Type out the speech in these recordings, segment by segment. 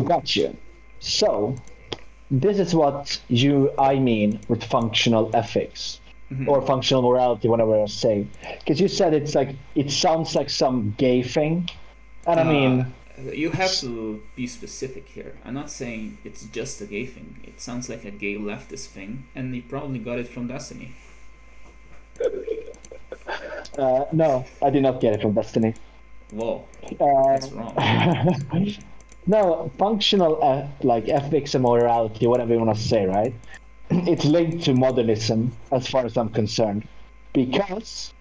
Gotcha. So, this is what I mean with functional ethics or functional morality, whatever I say. Because you said it sounds like some gay thing. And I Uh, mean, you have to be specific here. I'm not saying it's just a gay thing. It sounds like a gay leftist thing, and you probably got it from Destiny. no, I did not get it from Destiny. Whoa, that's wrong. Uh, no, functional like ethics and morality, whatever you want to say, right? It's linked to modernism, as far as I'm concerned, because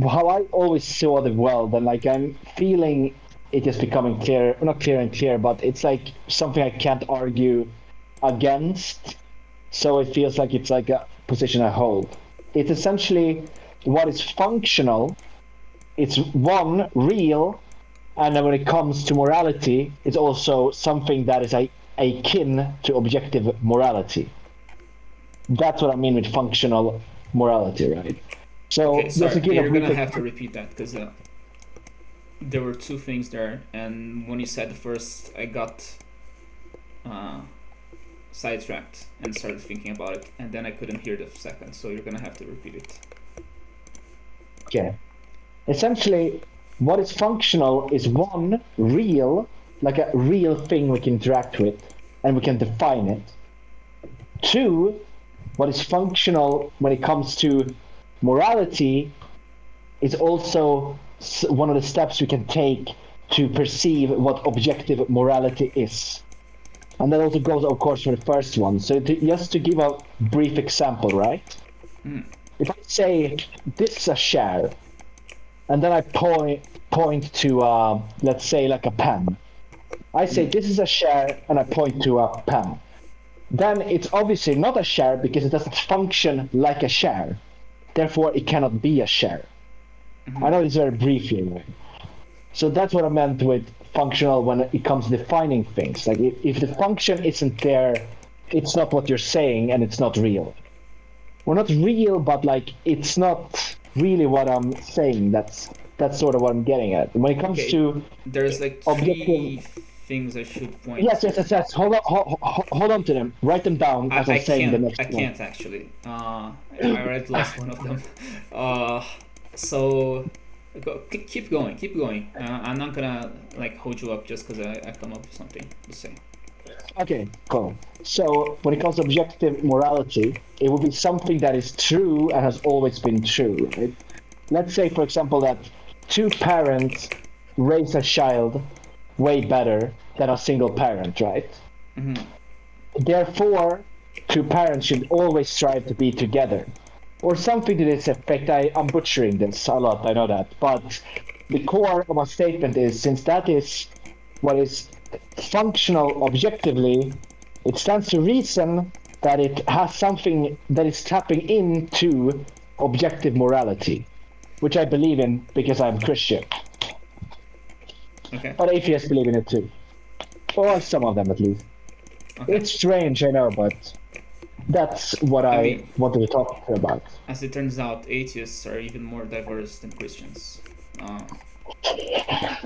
how I always saw the world, and like I'm feeling it is becoming clear, not clear and clear, but it's like something I can't argue against. So it feels like it's like a position I hold. It's essentially what is functional. It's one real, and then when it comes to morality, it's also something that is akin to objective morality. That's what I mean with functional morality, right? Okay, So just sorry, to give a you're brief gonna have to repeat that because there were two things there, and when you said the first, I got uh, sidetracked and started thinking about it, and then I couldn't hear the second, so you're gonna have to repeat it. okay. Essentially, what is functional is one real, like a real thing we can interact with, and we can define it. Two, what is functional when it comes to morality is also one of the steps we can take to perceive what objective morality is. And that also goes, of course, for the first one. So just to give a brief example, right? If I say this is a share, and then I point to let's say like a pen. I say this is a share, and I point to a pen. Then it's obviously not a share because it doesn't function like a share. Therefore, it cannot be a share. I know it's very brief here. So that's what I meant with functional when it comes to defining things. Like if the function isn't there, it's not what you're saying and it's not real. Well, not real, but like it's not really what I'm saying. That's sort of what I'm getting at. When it comes Okay, to there's like objective, three things I should point yes, to. yes, yes, yes. Hold on to them. Write them down as I'm I saying the can't. next I one. can't actually. I already lost one of them. Uh, so keep going. Keep going. I'm not gonna like hold you up just because I come up with something to say. Okay, cool. So when it comes to objective morality, it would be something that is true and has always been true. Right? Let's say, for example, that two parents raise a child way better than a single parent, right? Therefore, two parents should always strive to be together. Or something to this effect. I'm butchering this a lot, I know that. But the core of my statement is since that is what is functional objectively, it stands to reason that it has something that is tapping into objective morality, which I believe in because I'm Christian. Okay. But atheists believe in it too. Or some of them at least. Okay. It's strange, I know, but that's what I I mean, wanted to talk about. as it turns out, atheists are even more diverse than Christians. Uh,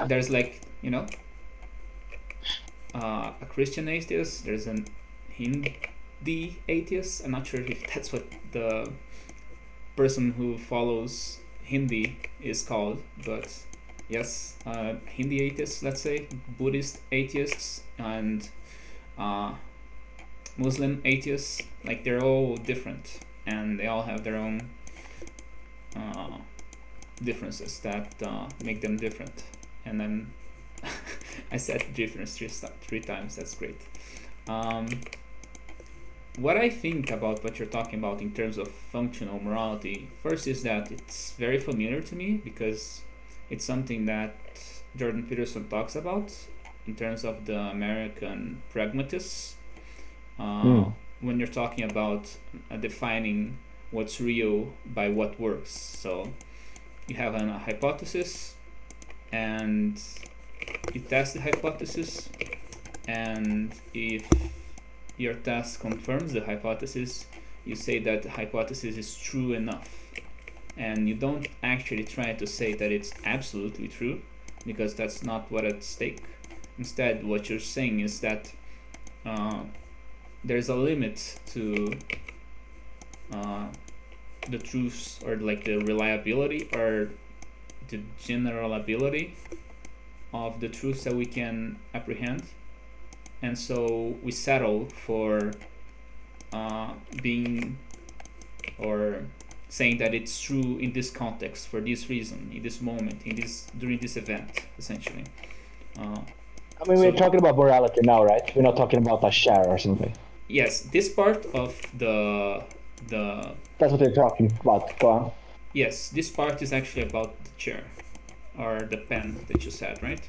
there's like a Christian atheist. There's an Hindi atheist. I'm not sure if that's what the person who follows Hindi is called, but yes, Hindi atheists, let's say, Buddhist atheists, and uh, Muslim atheists. Like they're all different, and they all have their own uh, differences that make them different. And then I said difference three times. That's great. Um, what I think about what you're talking about in terms of functional morality, first is that it's very familiar to me because it's something that Jordan Peterson talks about in terms of the American pragmatists. When you're talking about defining what's real by what works. So you have a hypothesis and you test the hypothesis, and if your test confirms the hypothesis, you say that the hypothesis is true enough. And you don't actually try to say that it's absolutely true, because that's not what at stake. instead what you're saying is that there's a limit to the truths, or like the reliability or the general ability of the truths that we can apprehend, and so we settle for being, or saying that it's true in this context, for this reason, in this moment, in this, during this event, essentially. I mean, we're talking about morality now, right? We're not talking about a share or something. Yes, this part of the That's what they're talking about. Go on. yes, this part is actually about the chair or the pen that you said, right?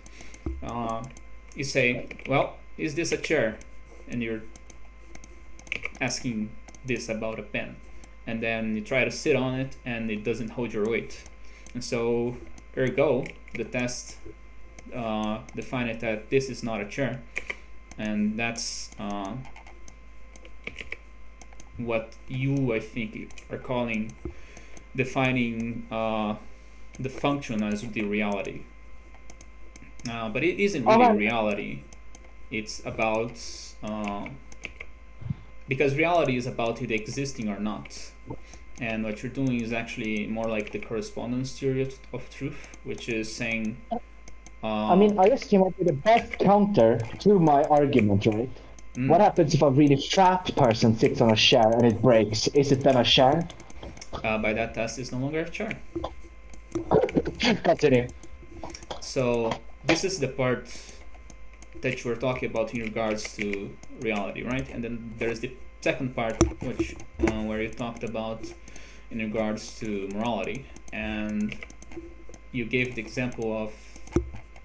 You say, well, is this a chair? And you're asking this about a pen, and then you try to sit on it and it doesn't hold your weight, and so ergo the test defined that this is not a chair, and that's what you, I think, are calling defining the function as the reality. But it isn't really reality. It's about because reality is about it existing or not, and what you're doing is actually more like the correspondence theory of truth, which is saying I mean, I just came up with the best counter to my argument, right? What happens if a really fat person sits on a chair and it breaks? Is it then a chair? By that test, it's no longer a chair. Continue. So this is the part that you were talking about in regards to reality, right? And then there's the second part, which where you talked about in regards to morality, and you gave the example of,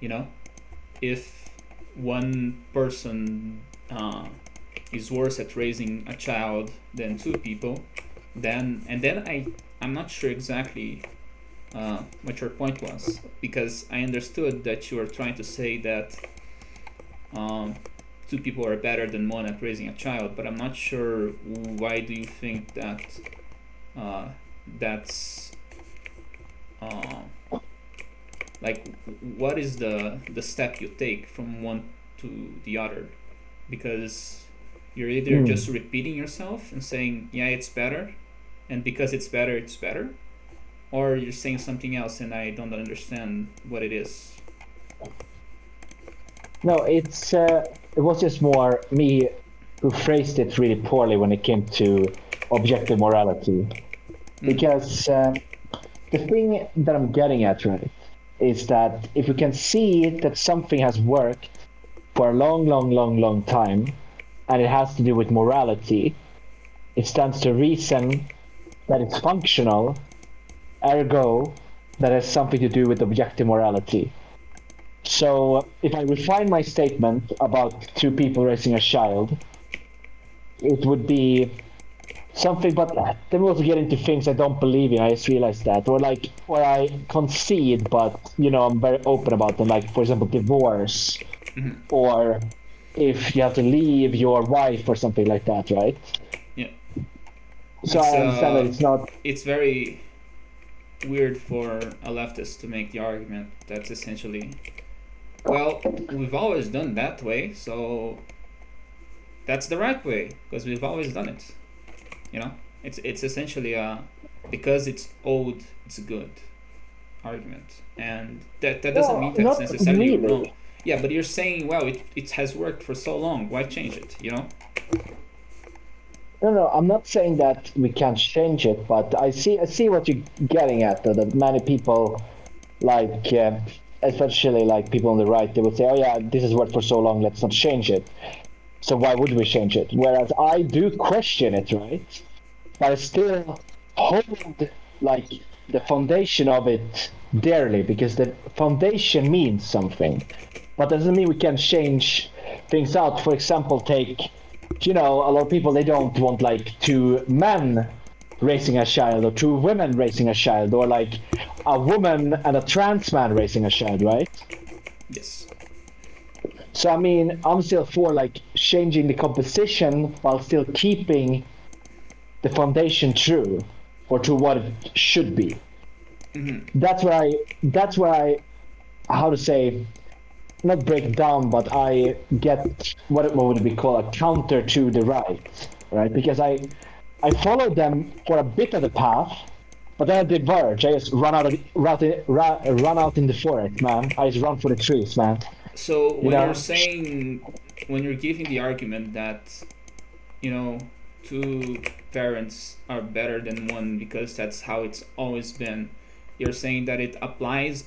you know, if one person is worse at raising a child than two people, then I'm not sure exactly what your point was, because I understood that you were trying to say that two people are better than one at raising a child, but I'm not sure why do you think that that's like, what is the step you take from one to the other? Because you're either just repeating yourself and saying, yeah, it's better, and because it's better, or you're saying something else and I don't understand what it is. No, it was just more me who phrased it really poorly when it came to objective morality. Because the thing that I'm getting at, right, is that if we can see that something has worked for a long time, and it has to do with morality, it stands to reason that it's functional, ergo that has something to do with objective morality. So if I refine my statement about two people raising a child, it would be something, but then we also get into things I don't believe in. I just realized that, or I concede, but I'm very open about them. Like, for example, divorce, or if you have to leave your wife or something like that, right? Yeah. So I understand that it's not. It's very weird for a leftist to make the argument that's essentially, well, we've always done that way, so that's the right way because we've always done it. It's essentially because it's old, it's good argument, and that doesn't mean that's necessarily wrong. Yeah, but you're saying, well, it has worked for so long, why change it? No, I'm not saying that we can't change it, but I see what you're getting at, though, that many people, like, especially like people on the right, they would say, oh yeah, this has worked for so long, let's not change it. So why would we change it? Whereas I do question it, right? But I still hold, like, the foundation of it dearly, because the foundation means something. But doesn't mean we can change things out. For example, take, a lot of people, they don't want like two men raising a child or two women raising a child, or like a woman and a trans man raising a child, right? Yes. So I mean, I'm still for like changing the composition while still keeping the foundation true, or to what it should be. That's where I how to say, not break down, but I get what would be called a counter to the right? Because I followed them for a bit of the path, but then I diverge. I just run out in the forest, man. I just run for the trees, man. So You when you're know? saying, when you're giving the argument that, you know, two parents are better than one because that's how it's always been, you're saying that it applies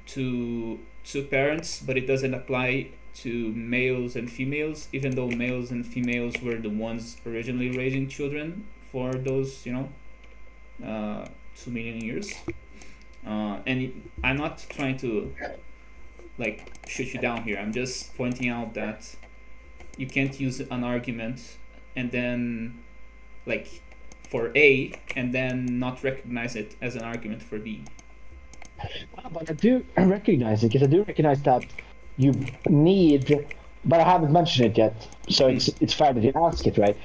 to two parents, but it doesn't apply to males and females, even though males and females were the ones originally raising children for those, 2 million years. I'm not trying to like shoot you down here. I'm just pointing out that you can't use an argument and then like for A and then not recognize it as an argument for B. But I do recognize it because I do recognize that you need, but I haven't mentioned it yet, so it's fair that you ask it, right?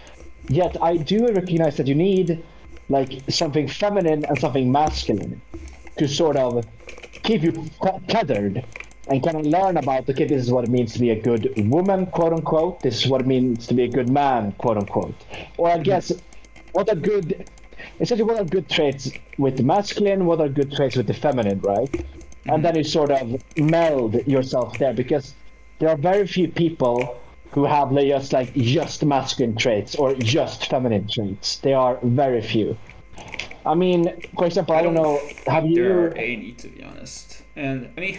Yet I do recognize that you need like something feminine and something masculine to sort of keep you tethered and kind of learn about, okay, this is what it means to be a good woman, quote unquote. This is what it means to be a good man, quote unquote. Or I guess what are good, essentially what are good traits with the masculine, what are good traits with the feminine, right? And then you sort of meld yourself there because there are very few people who have just masculine traits or just feminine traits. There are very few. I mean, for example, I don't know. Have think there are you? any, to be honest. And I mean,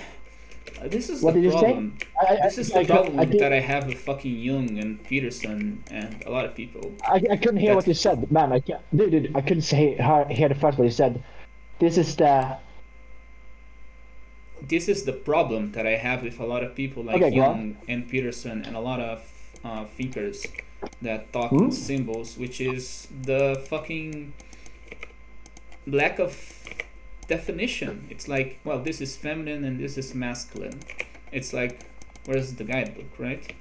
this is What the did you say? problem. This is the I problem did. that I have with fucking Jung and Peterson and a lot of people. I couldn't hear That what you said, man. I can't, dude, I couldn't hear the first one you said. This is the. this is the problem that I have with a lot of people like Okay, go on. Jung and Peterson and a lot of thinkers that talk Hmm? in symbols, which is the fucking lack of definition. It's like, well, this is feminine and this is masculine. It's like, where's the guidebook, right?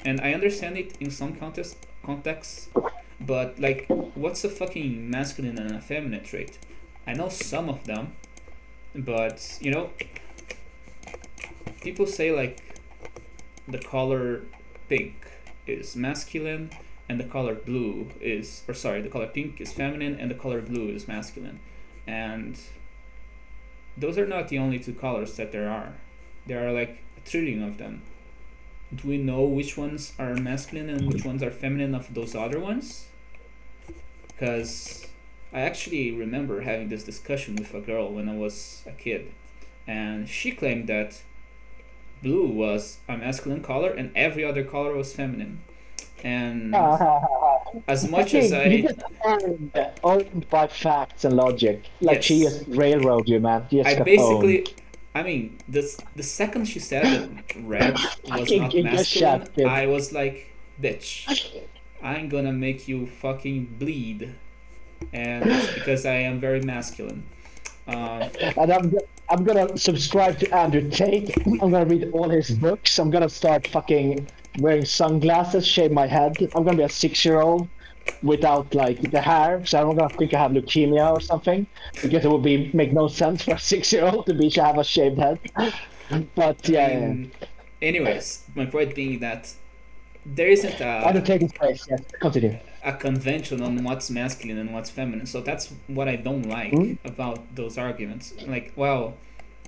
And I understand it in some contexts, but like, what's a fucking masculine and a feminine trait? I know some of them, but people say like the color pink is masculine and the color blue is, or sorry, the color pink is feminine and the color blue is masculine. And those are not the only two colors that there are. There are like a trillion of them. Do we know which ones are masculine and which ones are feminine of those other ones? Because I actually remember having this discussion with a girl when I was a kid, and she claimed that blue was a masculine color and every other color was feminine. And as much as You I, just owned by facts and logic. Like she yes, just railroad you, man. You I just got owned. basically, I mean, the second she said that red was Fucking not get masculine, shot, kid. I was like, bitch, I'm gonna make you fucking bleed, and it's because I am very masculine. Uh, And I'm gonna subscribe to Andrew Tate. I'm gonna read all his books. I'm gonna start fucking wearing sunglasses, shave my head. I'm gonna be a 6-year-old without like the hair, so I'm gonna think I have leukemia or something because it would be make no sense for a 6-year-old to have a shaved head. But I yeah. mean, anyways, my point being that there isn't Andrew Tate is place. Yes, continue. a convention on what's masculine and what's feminine. So that's what I don't Hmm? like about those arguments. Like, well,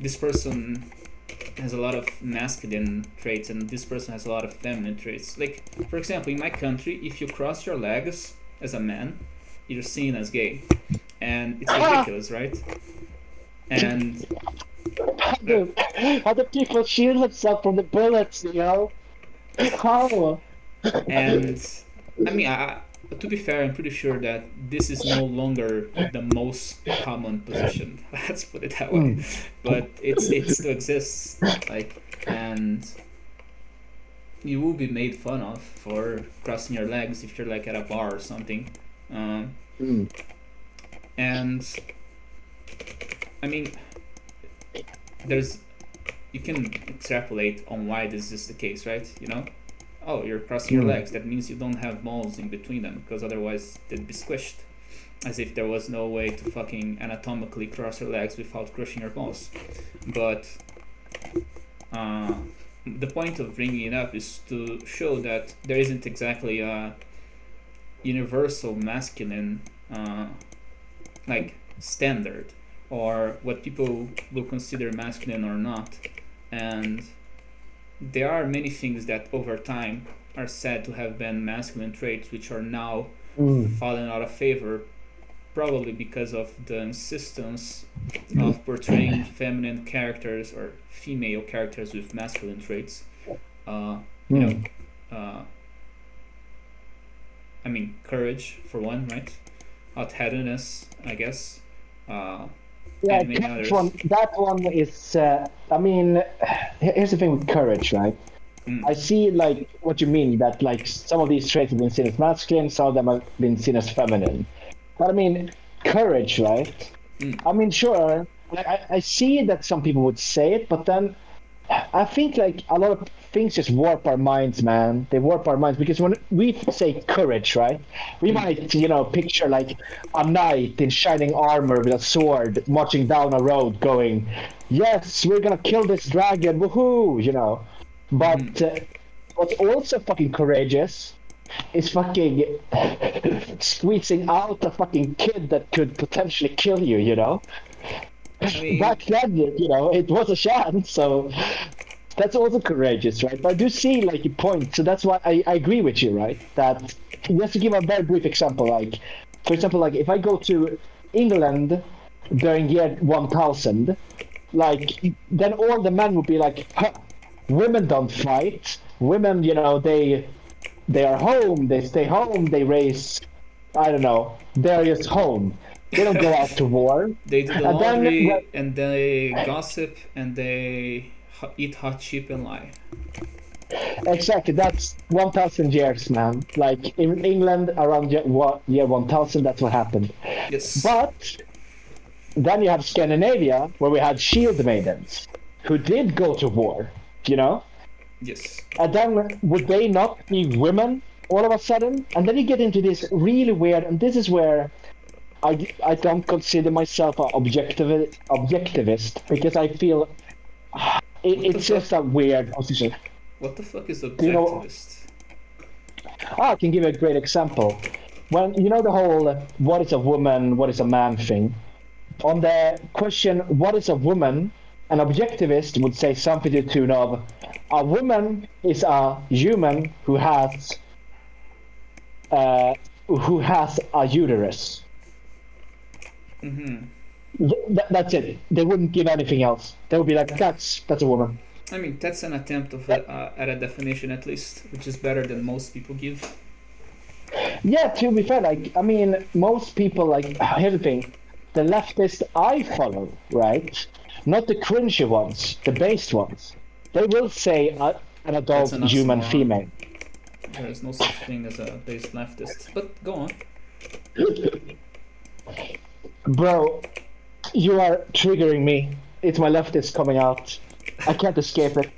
this person has a lot of masculine traits and this person has a lot of feminine traits. Like, for example, in my country, if you cross your legs as a man, you're seen as gay. And it's ridiculous, right? And How do people shield themselves from the bullets? How? and I mean, to be fair, I'm pretty sure that this is no longer the most common position. Let's put it that way. But it still exists. Like, and you will be made fun of for crossing your legs if you're like at a bar or something. Mm. And I mean, there's you can extrapolate on why this is the case, right? Oh, you're crossing your legs. That means you don't have balls in between them, because otherwise they'd be squished. As if there was no way to fucking anatomically cross your legs without crushing your balls. But the point of bringing it up is to show that there isn't exactly a universal masculine like standard, or what people will consider masculine or not. And there are many things that over time are said to have been masculine traits which are now fallen out of favor, probably because of the insistence of portraying feminine characters or female characters with masculine traits. You know, I mean, courage for one, right? Hot-headedness, I guess. Yeah, And many others. that one is. I mean, here's the thing with courage, right? I see like what you mean, that like some of these traits have been seen as masculine, some of them have been seen as feminine. But I mean, courage, right? I mean, sure, I see that some people would say it, but then I think like a lot of things just warp our minds, man. They warp our minds because when we say courage, right, we might, picture like a knight in shining armor with a sword marching down a road going, yes, we're gonna kill this dragon, woohoo, But what's also fucking courageous is fucking squeezing out a fucking kid that could potentially kill you. I mean, Back then, it was a chance, so that's also courageous, right? But I do see like your point, so that's why I agree with you, right? That just to give a very brief example, like for example, like if I go to England during year 1000, like then all the men would be like, huh, women don't fight. Women, they are home. They stay home. They raise, I don't know. They're just home. They don't go out to war. They do the laundry and they gossip and they eat hot sheep and lie. Exactly. That's 1,000 years, man. Like in England around year 1000, that's what happened. Yes. But then you have Scandinavia, where we had shield maidens who did go to war. Yes. And then would they not be women all of a sudden? And then you get into this really weird, and this is where I don't consider myself an objectivist because I feel it's just a weird position. What the fuck is objectivist? I can give you a great example. When the whole what is a woman, what is a man thing, on the question what is a woman, an objectivist would say something to the tune of, a woman is a human who has a uterus. That's it. They wouldn't give anything else. They would be like, that's a woman. I mean, that's an attempt at a definition at least, which is better than most people give. Yeah, to be fair, like, I mean, most people, like, here's the thing. The leftist I follow, right? Not the cringy ones, the based ones. They will say an adult human female. There is no such thing as a based leftist. But go on. Bro, you are triggering me. It's my leftist coming out. I can't escape it.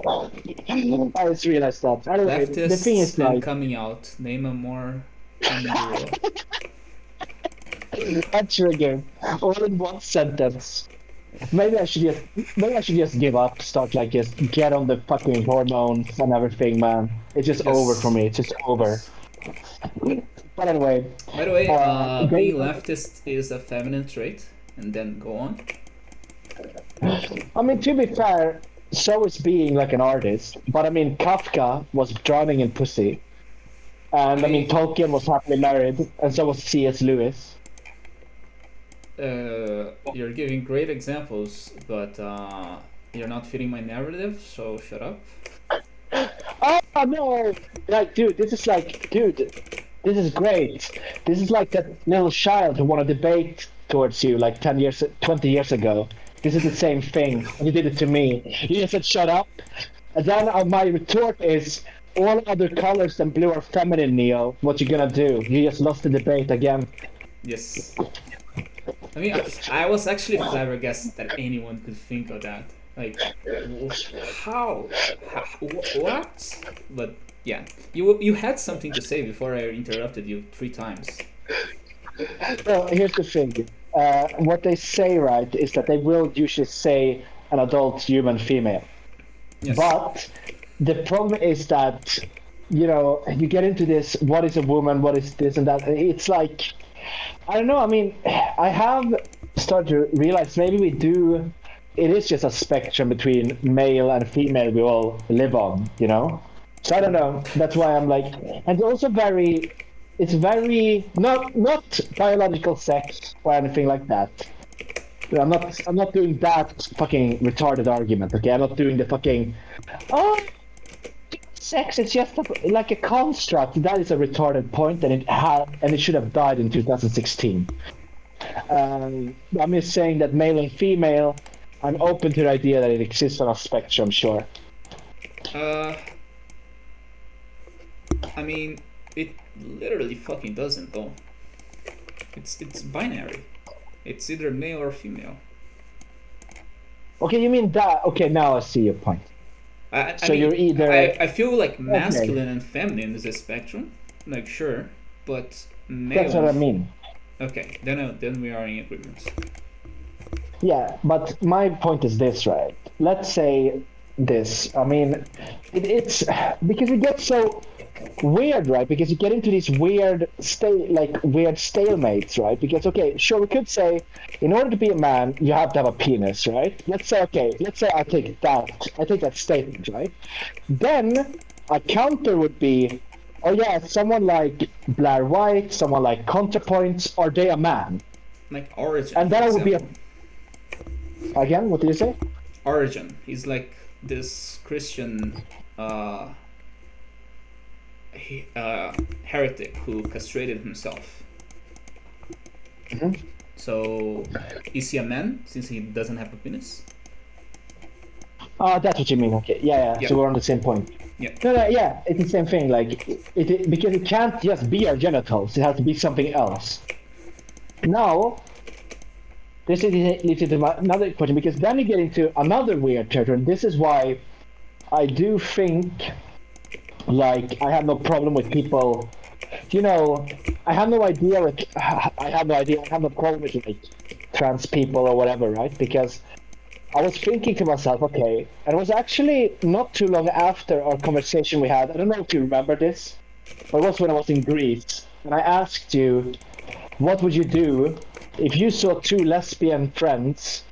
I just realized that. Anyway, Leftists the thing is and like coming out. Name a more common duo. a trigger, all in one sentence. Maybe I should just give up. Start like just get on the fucking hormones and everything, man. It's just over for me. It's just over. But anyway. By the way, being leftist is a feminine trait, and then go on. I mean, to be fair, so is being like an artist. But I mean, Kafka was drowning in pussy, and I mean, Tolkien was happily married, and so was C.S. Lewis. You're giving great examples, but you're not fitting my narrative, so shut up. Oh no! Like, dude, this is great. This is like that little child who won a debate towards you like 20 years ago. This is the same thing. You did it to me. You just said shut up. And then my retort is, all other colors than blue are feminine, Neo. What you gonna do? You just lost the debate again. Yes. I mean, I was actually flabbergasted that anyone could think of that. Like, how? What? But yeah, you had something to say before I interrupted you 3 times. Well, here's the thing. What they say, right, is that they will usually say an adult human female. Yes. But the problem is that, you know, you get into this, what is a woman, what is this and that. It's like, I don't know. I mean, I have started to realize maybe we do. It is just a spectrum between male and female we all live on, you know. So I don't know. That's why I'm like, and it's also very, it's very not biological sex or anything like that. I'm not doing that fucking retarded argument. Okay, I'm not doing the fucking oh sex is just like a construct. That is a retarded point, and it should have died in 2016. I'm just saying that male and female, I'm open to the idea that it exists on a spectrum, sure. I mean, it literally fucking doesn't though. It's binary. It's either male or female. Okay, you mean that? Okay, now I see your point. I So mean, you're either I feel like masculine and feminine is a spectrum, like sure, but male. that's what I mean. Okay, then we are in agreement. Yeah, but my point is this, right? Let's say this. I mean, it's because it gets so weird, right? Because you get into these weird stalemates, right? Because okay, sure, we could say in order to be a man, you have to have a penis, right? Let's say I take that statement, right? Then a counter would be, oh yeah, someone like Blair White, someone like ContraPoints, are they a man? Like Origin. And then for I would be example. again, what did you say? Origin. He's like this Christian heretic who castrated himself. Mm-hmm. So, is he a man since he doesn't have a penis? That's what you mean. Okay, yeah. Yeah. So we're on the same point. Yeah. No, yeah, it's the same thing. Like, because it can't just be our genitals; it has to be something else. Now, this leads into another question, because then you get into another weird territory. And this is why I do think, like, I have no problem with people. You know, I have no idea. I have no problem with like trans people or whatever, right? Because I was thinking to myself, okay, and it was actually not too long after our conversation we had. I don't know if you remember this, but it was when I was in Greece, and I asked you, what would you do if you saw two lesbian friends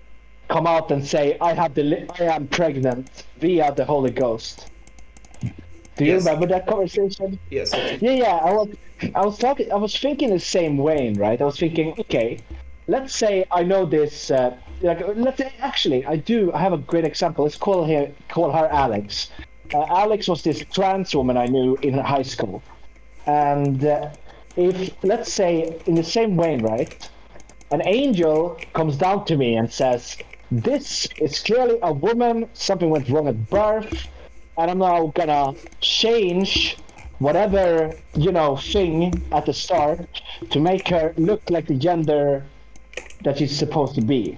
come out and say, I am pregnant via the Holy Ghost? Do you Yes. remember that conversation? Yes. Yeah. I was thinking the same way, right? I was thinking, okay, let's say I know this. Let's say actually, I have a great example. Let's call her Alex. Alex was this trans woman I knew in high school, and if let's say in the same way, right? An angel comes down to me and says, "This is clearly a woman. Something went wrong at birth." And I'm now gonna change whatever, thing at the start to make her look like the gender that she's supposed to be.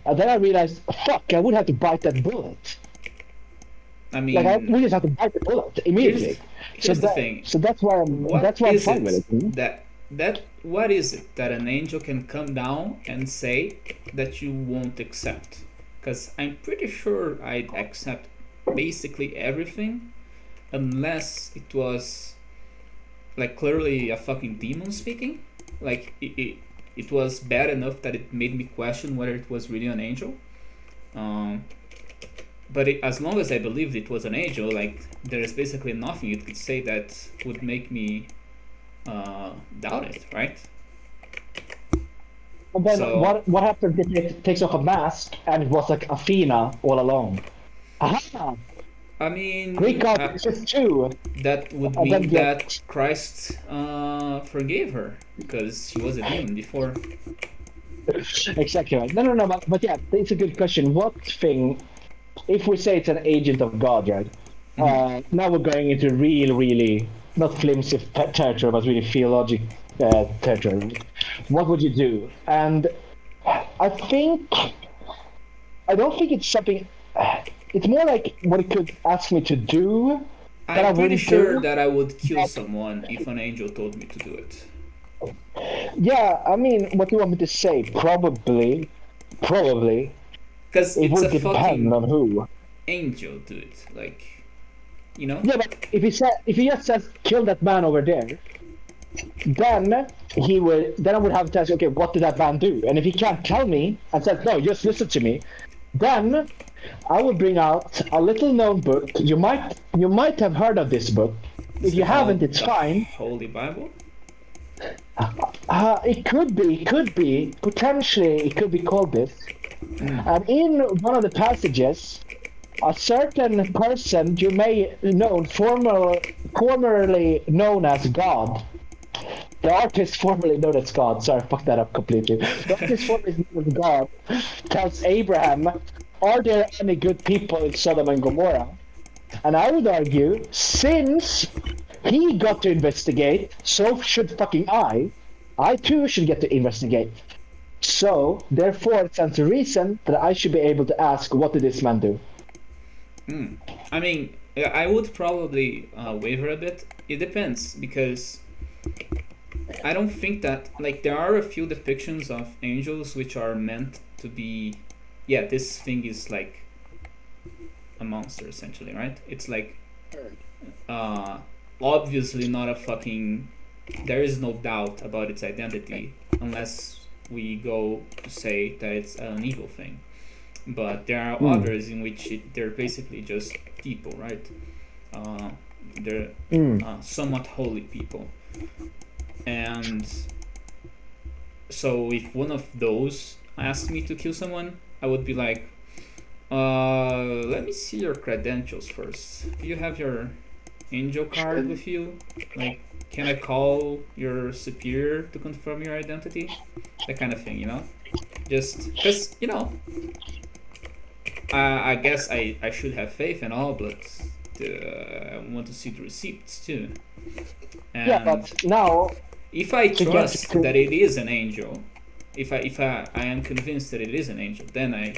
And then I realized, fuck, I would have to bite that bullet. I mean, We just have to bite the bullet immediately. Here's the thing. So that's why I'm fine with it. What is it that an angel can come down and say that you won't accept? Because I'm pretty sure I'd accept basically everything, unless it was like clearly a fucking demon speaking. Like it was bad enough that it made me question whether it was really an angel. But as long as I believed it was an angel, like there is basically nothing it could say that would make me doubt it, right? And then So- what happens if it takes off a mask and it was like Athena all along? Aha! I mean, Greek god exists too. that would And then mean get- that Christ forgave her because she was a demon before. Exactly right. No, but yeah, it's a good question. What thing, if we say it's an agent of God, right? Now we're going into really, not flimsy territory, but really theological territory. Right? What would you do? And I don't think it's something. It's more like what it could ask me to do. That I I'm pretty wouldn't sure do. that I would kill someone if an angel told me to do it. Yeah, I mean, what do you want me to say? Probably. Because It it's would a depend fucking on who. angel do it? Like, you know? Yeah, but if he just says kill that man over there, then I would have to ask, okay, what did that man do? And if he can't tell me and says no, just listen to me, then I will bring out a little known book. You might have heard of this book. If you haven't, it's fine. Holy Bible? It could be potentially it could be called this. And in one of the passages, a certain person you may know, formerly known as God. The artist formerly known as God. Sorry, I fucked that up completely. The artist formerly known as God tells Abraham, "Are there any good people in Sodom and Gomorrah?" And I would argue, since he got to investigate, so should fucking I. I too should get to investigate. So, therefore, it stands to reason that I should be able to ask, what did this man do? I mean, I would probably waver a bit. It depends, because I don't think that, like, there are a few depictions of angels which are meant to be, yeah, this thing is like a monster, essentially, right? It's like, obviously not a fucking, there is no doubt about its identity, unless we go to say that it's an evil thing. But there are others in which they're basically just people, right? They're somewhat holy people. And so if one of those asked me to kill someone, I would be like, let me see your credentials first. Do you have your angel card with you? Like, can I call your superior to confirm your identity? That kind of thing, you know? Just because, you know, I guess I should have faith and all, but I want to see the receipts too. And yeah, but now, if I trust that it is an angel, if I am convinced that it is an angel, then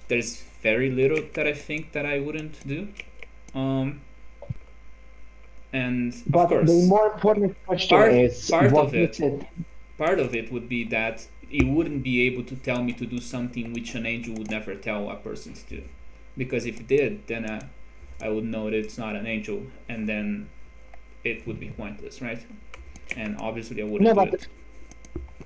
there's very little that I think that I wouldn't do. And but of course, the more important question is part of it would be that it wouldn't be able to tell me to do something which an angel would never tell a person to do, because if it did, then I would know that it's not an angel, and then it would be pointless, right? And obviously I wouldn't do it.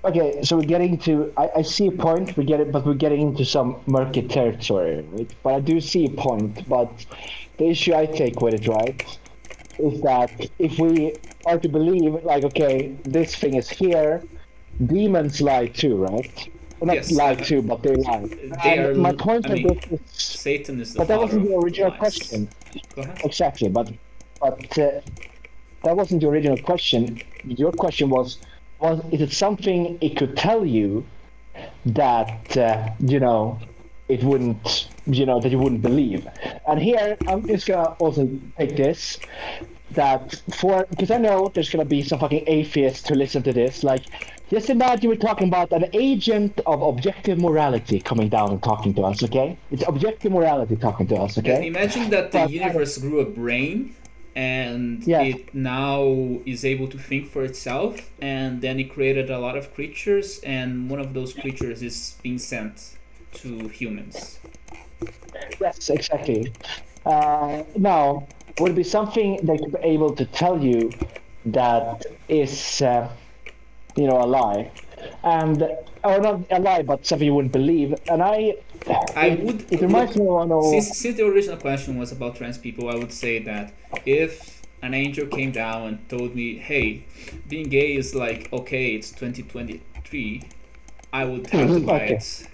Okay, so we're getting to, I see a point, but we're getting into some murky territory, right? But I do see a point, but the issue I take with it, right, is that if we are to believe, like, okay, this thing is here, demons lie too, right? Well, not yes, lie too, but they lie. My point of this is, Satan is the but that wasn't the original lies. question. Go ahead. Exactly, but that wasn't the original question. Your question was is it something it could tell you that you know, it wouldn't, you know, that you wouldn't believe? And here I'm just gonna also take this, that because I know there's gonna be some fucking atheists who listen to this, like, just imagine we're talking about an agent of objective morality coming down and talking to us, okay? It's objective morality talking to us, okay? Imagine that the universe grew a brain, and it now is able to think for itself, and then it created a lot of creatures, and one of those creatures is being sent to humans. Yes, exactly. Now, would it be something they could be able to tell you that is, you know, a lie, or not a lie, but something you wouldn't believe? And it reminds me of since the original question was about trans people, I would say that if an angel came down and told me, hey, being gay is like, okay, it's 2023, I would have to buy it.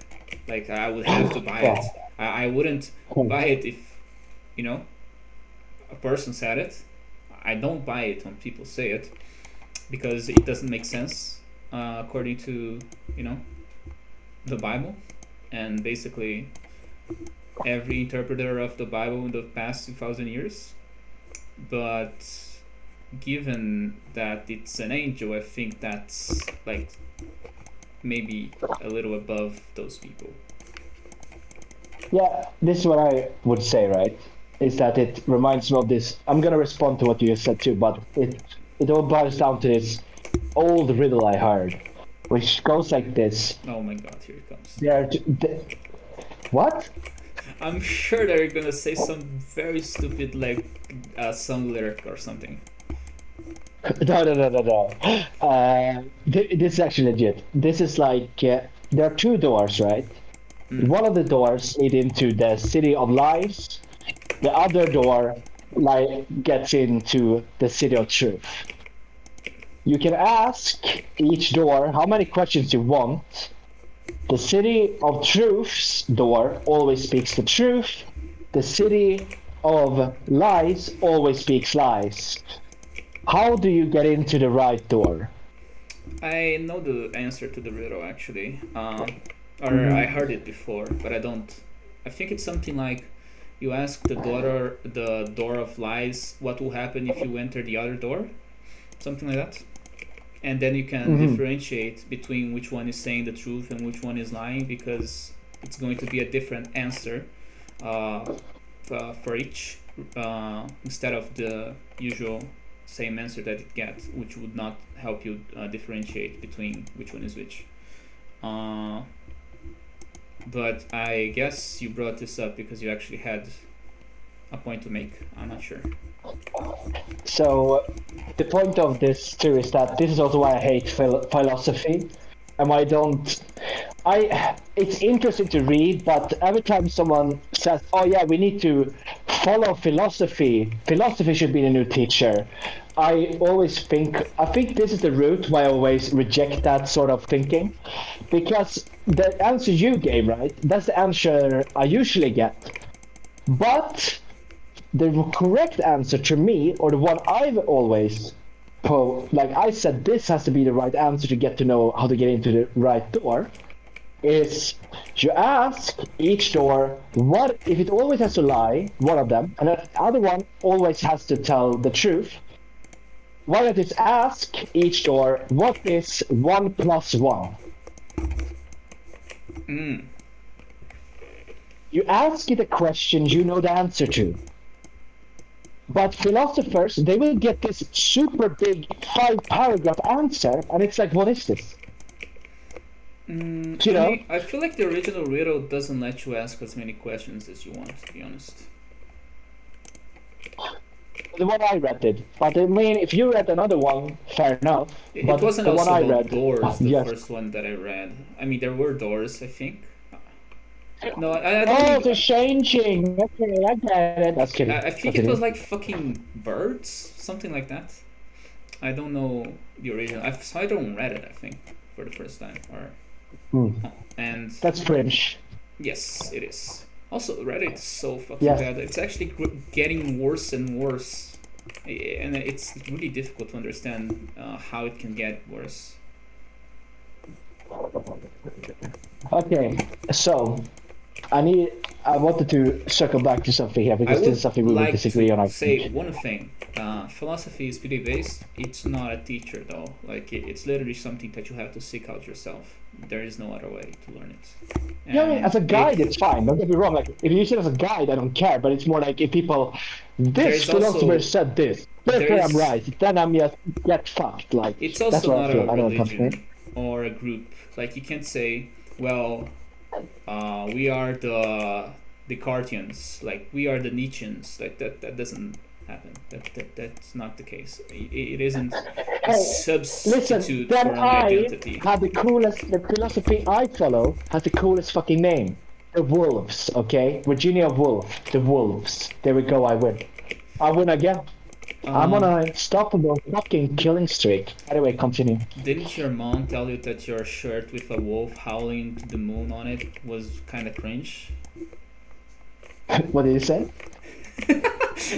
Like, I would have to buy it. I wouldn't buy it if, you know, a person said it. I don't buy it when people say it, because it doesn't make sense according to, you know, the Bible. And basically every interpreter of the Bible in the past 2,000 years. But given that it's an angel, I think that's like maybe a little above those people. Yeah, this is what I would say, right? Is that it reminds me of this. I'm gonna respond to what you said too, but it all boils down to this old riddle I heard, which goes like this. Oh my god, here it comes. What? I'm sure they're gonna say some very stupid like song lyric or something. No. This is actually legit. This is like there are two doors, right? One of the doors lead into the city of lies. The other door gets into the city of truth. You can ask each door how many questions you want. The city of truth's door always speaks the truth. The city of lies always speaks lies. How do you get into the right door? I know the answer to the riddle actually, or I heard it before, but I don't. I think it's something like you ask the door of lies, what will happen if you enter the other door, something like that, and then you can differentiate between which one is saying the truth and which one is lying because it's going to be a different answer for each instead of the usual same answer that it gets, which would not help you differentiate between which one is which. But I guess you brought this up because you actually had a point to make. I'm not sure. So, the point of this too is that this is also why I hate philosophy, and why I don't. It's interesting to read, but every time someone says, "Oh yeah, we need to follow philosophy. Philosophy should be the new teacher," I think this is the route why I always reject that sort of thinking, because the answer you gave, right? That's the answer I usually get, but the correct answer to me, or the one I've always I said this has to be the right answer to get to know how to get into the right door, is you ask each door what if it always has to lie, one of them, and the other one always has to tell the truth. Why don't you just ask each door what is 1 plus 1? You ask it a question you know the answer to. But philosophers, they will get this super big 5-paragraph answer, and it's like, what is this? You know? I feel like the original riddle doesn't let you ask as many questions as you want, to be honest. The one I read did. But I mean, if you read another one, fair enough. It but wasn't the also one I about read, doors, the yes. first one that I read. I mean, there were doors, I think. No, I don't Oh, think... they're changing. Okay, I get it. That's kidding. I think it was like fucking birds, something like that. I don't know the original. So I don't read it, I think, for the first time. And that's French. Yes, it is. Also, Reddit is so fucking bad. It's actually getting worse and worse, and it's really difficult to understand how it can get worse. Okay, so I wanted to circle back to something here because this is something we will disagree on. I say one thing. Philosophy is belief based. It's not a teacher though. Like it's literally something that you have to seek out yourself. There is no other way to learn it. Yeah, I mean, as a guide, it's fine. Don't get me wrong. Like, if you use it as a guide, I don't care. But it's more like if people, this philosopher said this, therefore I'm right. Then I'm just get fucked. Like it's also not a religion or a group. Like you can't say, well, we are the Descartians. Like we are the Nietzscheans. Like that doesn't happen. That's not the case. It isn't a substitute for an identity. The philosophy I follow has the coolest fucking name. The Wolves, okay? Virginia Woolf, the Wolves. There we go, I win. I win again. I'm on an unstoppable fucking killing streak. Anyway, continue. Didn't your mom tell you that your shirt with a wolf howling to the moon on it was kind of cringe? What did you say?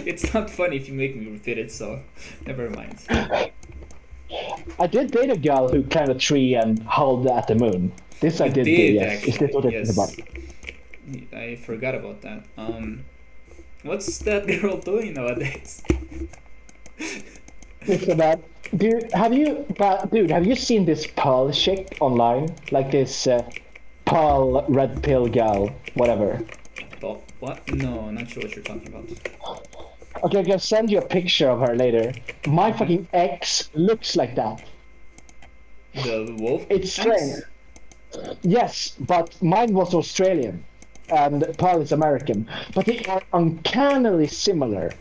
It's not funny if you make me repeat it, so never mind. I did date a girl who climbed a tree and howled at the moon. This I did do, yes. Is this what it's about? I forgot about that. What's that girl doing nowadays? Listen, man. Dude, have you seen this Pearl chick online? Like this Pearl red pill gal, whatever. Oh, what? No, not sure what you're talking about. Okay, I'm gonna send you a picture of her later. My fucking ex looks like that. The wolf? It's strange. Yes, but mine was Australian. and Paul is American, but they are uncannily similar.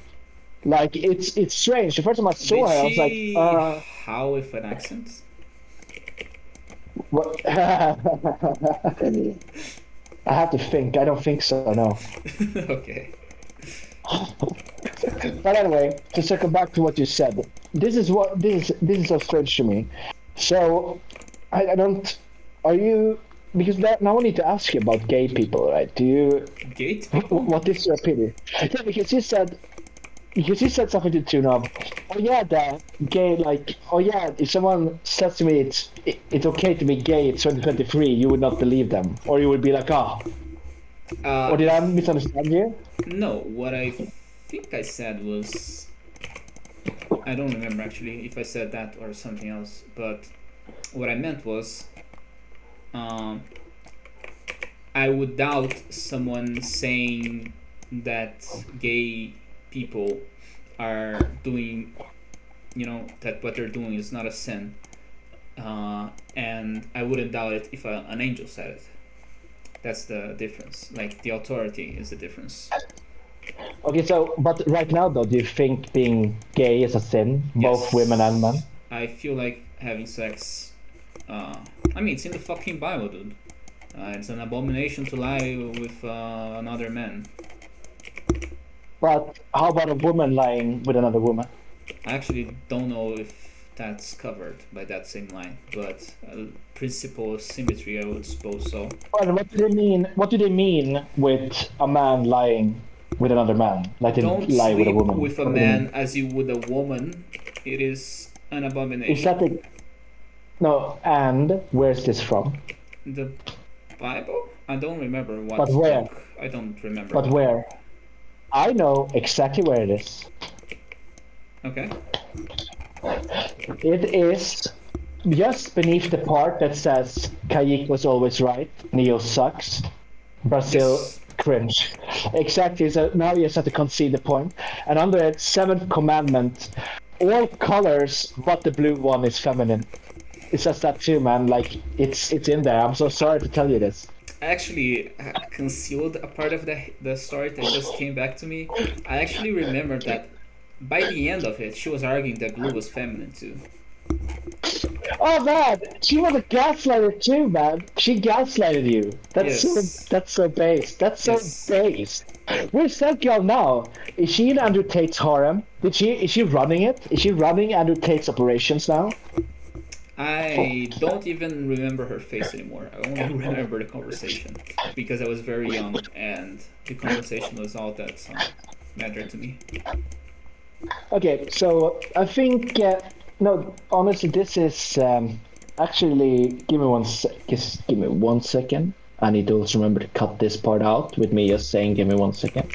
Like it's strange. The first time I saw Did her, I was like, she howl with an accent? what? I have to think. I don't think so. No. Okay. But anyway, to circle back to what you said, this is so strange to me. So I don't. Are you? Because now I need to ask you about gay people, right? Do you? Gate people? What is your opinion? Yeah, because you said something to the tune of, oh yeah, the gay, like, oh yeah, if someone says to me it's okay to be gay, it's 2023, you would not believe them, or you would be like, ah, or did I misunderstand you? No, what I think I said was, I don't remember actually if I said that or something else, but what I meant was, I would doubt someone saying that gay people are doing, that what they're doing is not a sin. And I wouldn't doubt it if an angel said it. That's the difference. Like, the authority is the difference. Okay, so, but right now though, do you think being gay is a sin, both Yes. women and men? I feel like having sex. I mean, it's in the fucking Bible, dude. It's an abomination to lie with another man. But how about a woman lying with another woman? I actually don't know if that's covered by that same line, but principle of symmetry, I would suppose so. Well, what do they mean? What do they mean with a man lying with another man? Like they Don't lie with a sleep woman. with a What do they man mean? as you would a woman. It is an Is abomination. that the... No, and where's this from? The Bible? I don't remember what But where? book. I don't remember. But where? I know exactly where it is. Okay. It is just beneath the part that says Kayako was always right, Neo sucks, Brazil Yes. cringe. Exactly, so now you just have to concede the point. And under it, seventh commandment, all colors but the blue one is feminine. It says that too, man. Like, it's in there. I'm so sorry to tell you this. I actually concealed a part of the story that just came back to me. I actually remember that by the end of it, she was arguing that blue was feminine too. Oh man, she was a gaslighter too, man. She gaslighted you. That's Yes. so base. That's so Yes. base. Where's that girl now? Is she in Andrew Tate's harem? Is she running it? Is she running Andrew Tate's operations now? I don't even remember her face anymore. I only remember the conversation because I was very young and the conversation was all that mattered to me. Okay, so I think no, honestly, this is actually just give me 1 second. I need to also remember to cut this part out with me just saying, give me 1 second.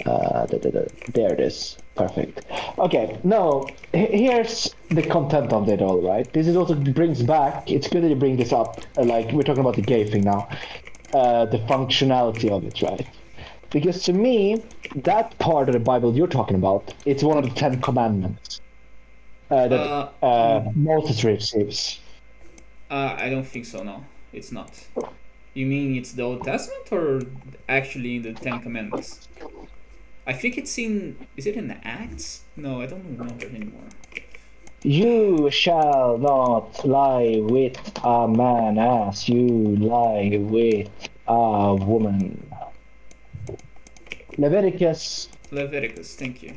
There it is. Perfect. Okay, no, here's the content of it all, right? This is also brings back, it's good that you bring this up, like, we're talking about the gay thing now, the functionality of it, right? Because to me, that part of the Bible you're talking about, it's one of the 10 commandments that Moses receives. I don't think so, no. It's not. You mean it's the Old Testament or actually in the Ten Commandments? I think it's in... Is it in the Acts? No, I don't remember anymore. You shall not lie with a man as you lie with a woman. Leviticus. Leviticus, thank you.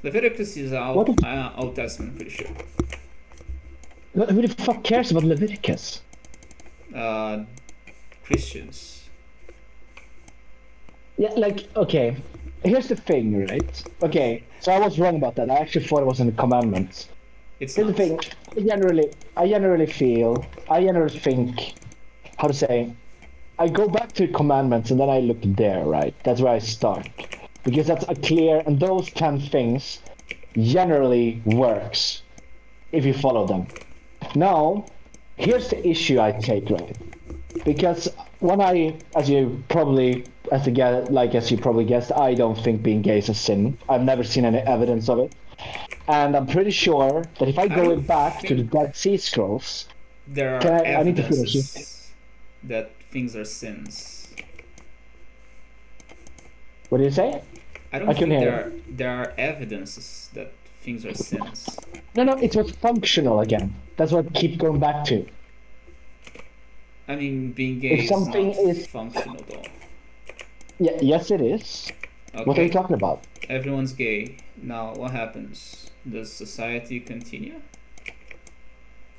Leviticus is What Old Testament, pretty sure. Who the fuck cares about Leviticus? Christians. Yeah, like, okay. Here's the thing, right? Okay, so I was wrong about that. I actually thought it was in the commandments. It's Here's not. the thing. I generally think, how to say, I go back to commandments and then I look there, right? That's where I start. Because that's a clear, and those 10 things generally works if you follow them. Now, here's the issue I take, right? Because when as you probably guessed, I don't think being gay is a sin. I've never seen any evidence of it. And I'm pretty sure that if I go back to the Dead Sea Scrolls, There are I need to finish it. evidences that things are sins. What did you say? I I don't can think hear you. there are evidences that things are sins. No, no, it was functional again. That's what I keep going back to. I mean, being If gay is something not is, functional though. yeah, yes, it is. What are you Okay, talking about? everyone's gay. Now, what happens? Does society continue?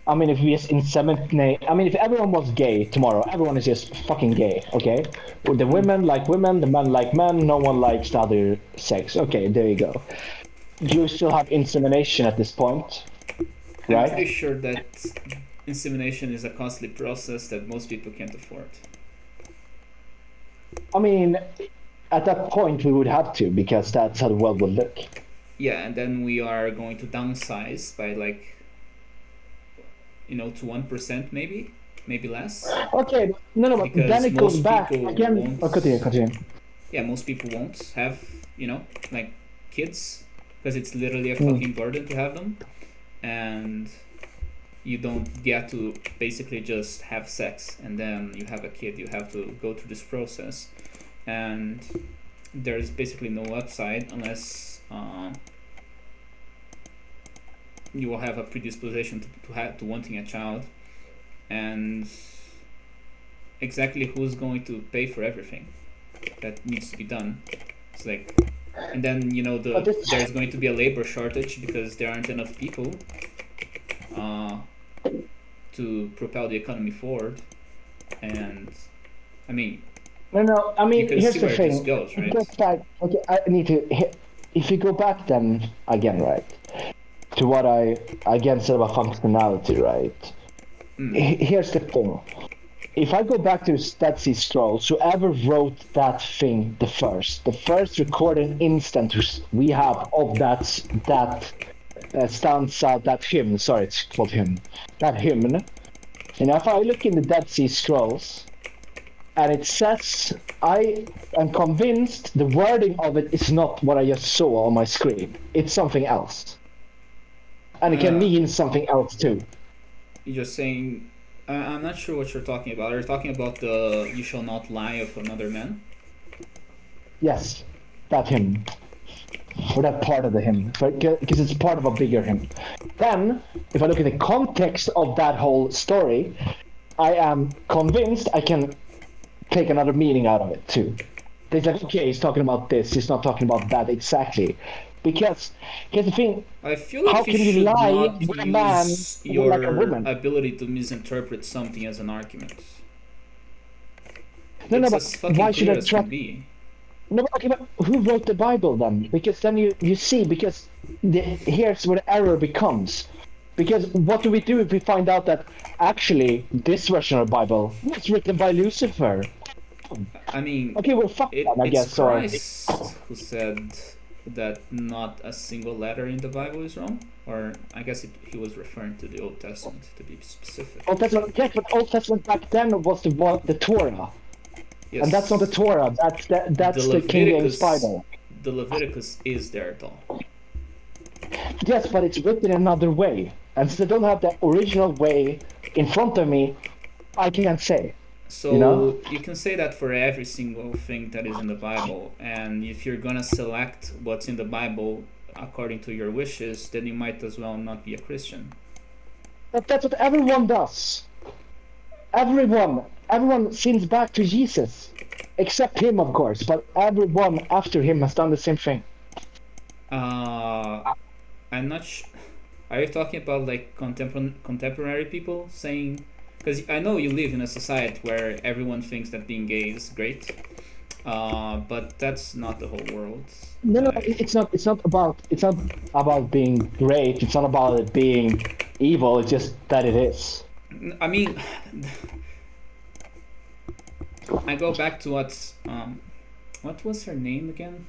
I mean, if we just inseminate, I mean, if everyone was gay tomorrow, everyone is just fucking gay, okay? Well, the Mm. women like women, the men like men, no one likes the other sex. Okay, there you go. You still have insemination at this point, I'm pretty right? sure that insemination is a costly process that most people can't afford. I mean, at that point, we would have to because that's how the world would look. Yeah, and then we are going to downsize by like, to 1% maybe less, Okay, no, no, but then because it goes most back people again. Oh, won't. continue, continue. Yeah, most people won't have like kids because it's literally a Hmm. fucking burden to have them, and you don't get to basically just have sex and then you have a kid. You have to go through this process, and there's basically no upside unless you will have a predisposition to wanting a child, and exactly who's going to pay for everything that needs to be done. It's like, and then But this, there's going to be a labor shortage because there aren't enough people uh, to propel the economy forward. And I mean, no, no. I you mean, can see here's the where this thing. goes, It right? goes back. Okay, I need to. If you go back then again, right, to what I again said about functionality, right? Mm. Here's the thing. If I go back to Dead Sea Scrolls, whoever wrote that thing the first recorded instant we have of that stands out, that hymn. Sorry, it's called hymn. That hymn. And if I look in the Dead Sea Scrolls, and it says, I am convinced the wording of it is not what I just saw on my screen. It's something else, and it can Uh, mean something else too. you're just saying. I'm not sure what you're talking about. Are you talking about the "You shall not lie" of another man? Yes, that hymn. Or that part of the hymn, because it's part of a bigger hymn. Then, if I look at the context of that whole story, I am convinced I can take another meaning out of it too. They said, okay, he's talking about this, he's not talking about that exactly. Because here's the thing, I feel how like you can you should lie not with a man use like a your woman? ability to misinterpret something as an argument. No, no, It's but as why fucking should clear I as can trust? be. No, but okay, but who wrote the Bible then? Because then you see, because here's where the error becomes. Because what do we do if we find out that actually this version of the Bible was written by Lucifer? I mean, Okay, we're fucked then, I it's guess, or Christ who said that not a single letter in the Bible is wrong. Or I guess he was referring to the Old Testament to be specific. Old Testament. Yes, but Old Testament back then was the Torah, and that's not the Yes, Torah. the That's the King James Leviticus, Bible. the Leviticus is there though. Yes, but it's written another way, and since I don't have the original way in front of me, I can't say. You know? So you can say that for every single thing that is in the Bible, and if you're gonna select what's in the Bible according to your wishes, then you might as well not be a Christian. But that's what everyone does. Everyone sins back to Jesus, except him, of course. But everyone after him has done the same thing. Uh, I'm not. Are you talking about like contemporary people saying? Because I know you live in a society where everyone thinks that being gay is great, but that's not the whole world. No, no, Like, it's not. It's not about being great. It's not about it being evil. It's just that it is. I mean, I go back to what was her name again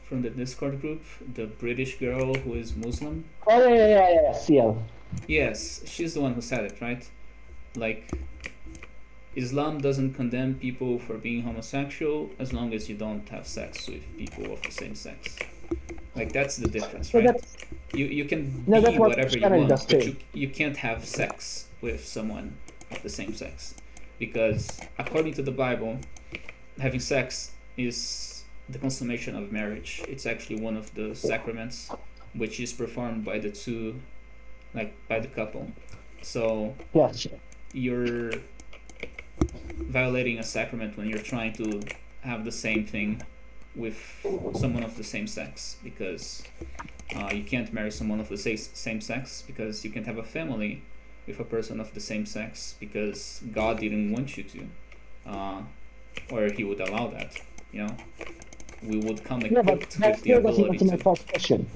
from the Discord group? The British girl who is Muslim. Oh yeah. CL. Yes, she's the one who said it, right? Like, Islam doesn't condemn people for being homosexual as long as you don't have sex with people of the same sex. Like, that's the difference, So right? that's You can no, be that's what whatever you Christianity does want, but too. you can't have sex with someone of the same sex, because according to the Bible, having sex is the consummation of marriage. It's actually one of the sacraments which is performed by the two, like by the couple. So Yes. you're violating a sacrament when you're trying to have the same thing with someone of the same sex, because you can't marry someone of the same sex, because you can't have a family with a person of the same sex, because God didn't want you to, or He would allow that. You know, we would come Yeah, but equipped that with the still doesn't ability answer my to. first question,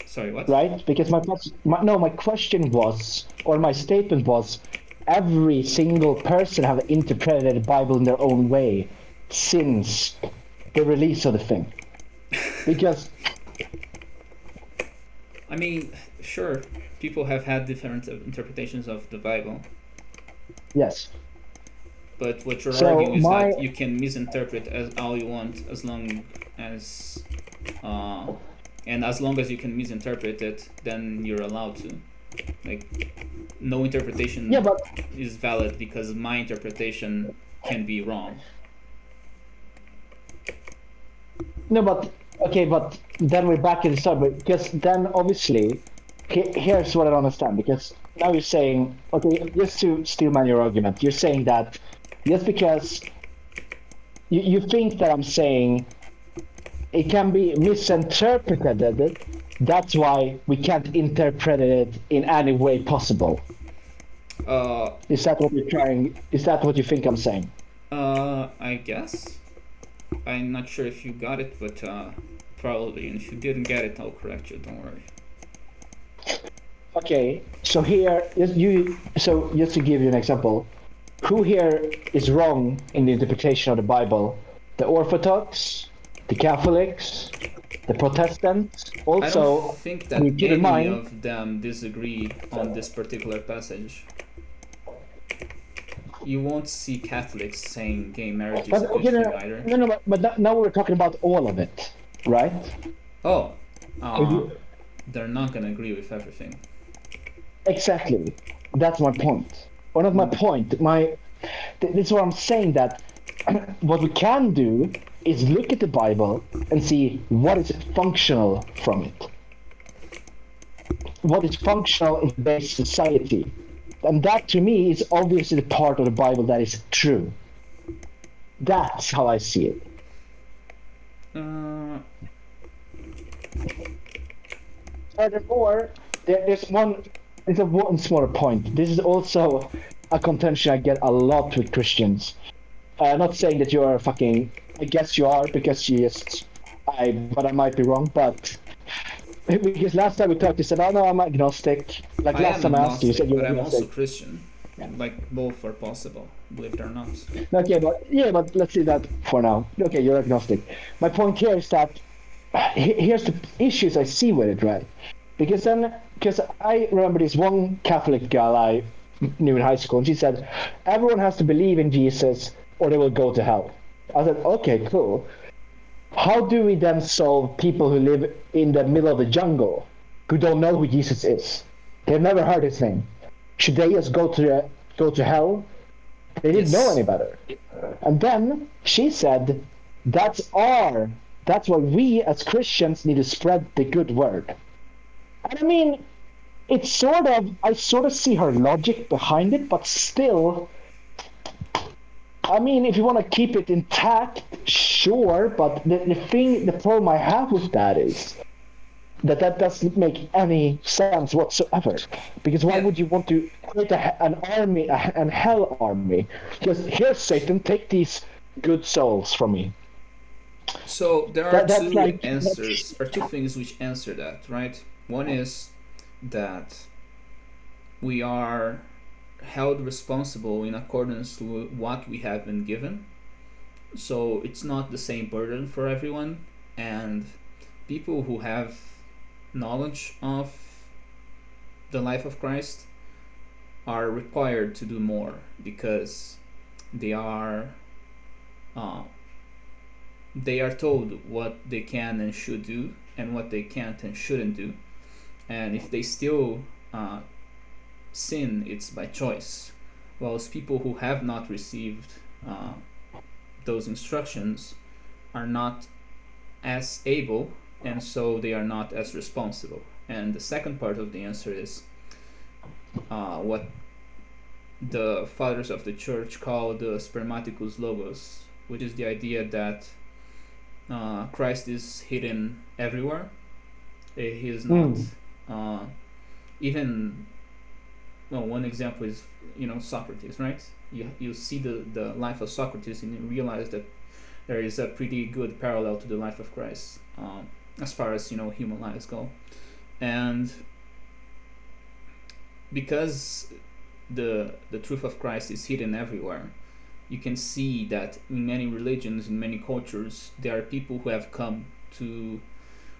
Sorry, what? right? Because my question was, or my statement was, every single person have interpreted the Bible in their own way since the release of the thing. Because I mean, sure, people have had different interpretations of the Bible, yes, but what you're so arguing is that you can misinterpret as all you want, as long as, and as long as you can misinterpret it, then you're allowed to. Like, no interpretation yeah, but is valid because my interpretation can be wrong. no, but okay, but then we're back in the subject, because then obviously, here's what I don't understand. Because now you're saying, okay, just to steelman your argument, you're saying that just because you think that I'm saying it can be misinterpreted, that's why we can't interpret it in any way possible. Is that what you're trying? Is that what you think I'm saying? I guess. I'm not sure if you got it, but probably. And if you didn't get it, I'll correct you. Don't worry. Okay, so here, so just to give you an example, who here is wrong in the interpretation of the Bible? The Orthodox, the Catholics, the Protestants. I Also, don't think that you keep in any mind, of them disagree on this particular passage. You won't see Catholics saying gay marriage is but a good okay, thing either. but now we're talking about all of it, right? Oh, Could you- they're not gonna agree with everything. Exactly. That's my point. Or not my point. This is what I'm saying, that what we can do is look at the Bible and see what is functional from it. What is functional in today's society. And that to me is obviously the part of the Bible that is true. That's how I see it. Furthermore, there's one smaller point. This is also a contention I get a lot with Christians. Not saying that you are fucking. I guess you are, because you just. But I might be wrong. But because last time we talked, you said, "Oh no, I'm agnostic." Like I last am time I asked you, you said agnostic, you but were I'm also agnostic. Christian. Like, both are possible, believe it or not. Okay, but let's see that for now. Okay, you're agnostic. My point here is that here's the issues I see with it, right? Because I remember this one Catholic girl I knew in high school, and she said, everyone has to believe in Jesus or they will go to hell. I said, okay, cool. How do we then solve people who live in the middle of the jungle, who don't know who Jesus is? They've never heard his name. Should they just go to hell? They didn't know any better. And then she said, that's why we as Christians need to spread the good word. And I mean, I sort of see her logic behind it, but still, I mean, if you want to keep it intact, sure, but the problem I have with that is that doesn't make any sense whatsoever. Because why would you want to create an army, an hell army? Because here's Satan, take these good souls from me. So there are That's two like answers, or two things which answer that, right? One is that we are held responsible in accordance to what we have been given. So it's not the same burden for everyone, and people who have knowledge of the life of Christ are required to do more, because they are told what they can and should do and what they can't and shouldn't do, and if they still sin, it's by choice. Whilst people who have not received those instructions are not as able, and so they are not as responsible. And the second part of the answer is what the fathers of the church call the spermaticus logos, which is the idea that Christ is hidden everywhere. He is not even. Well, one example is Socrates, right? You see the life of Socrates and you realize that there is a pretty good parallel to the life of Christ, as far as human lives go, and because the truth of Christ is hidden everywhere, you can see that in many religions, in many cultures, there are people who have come to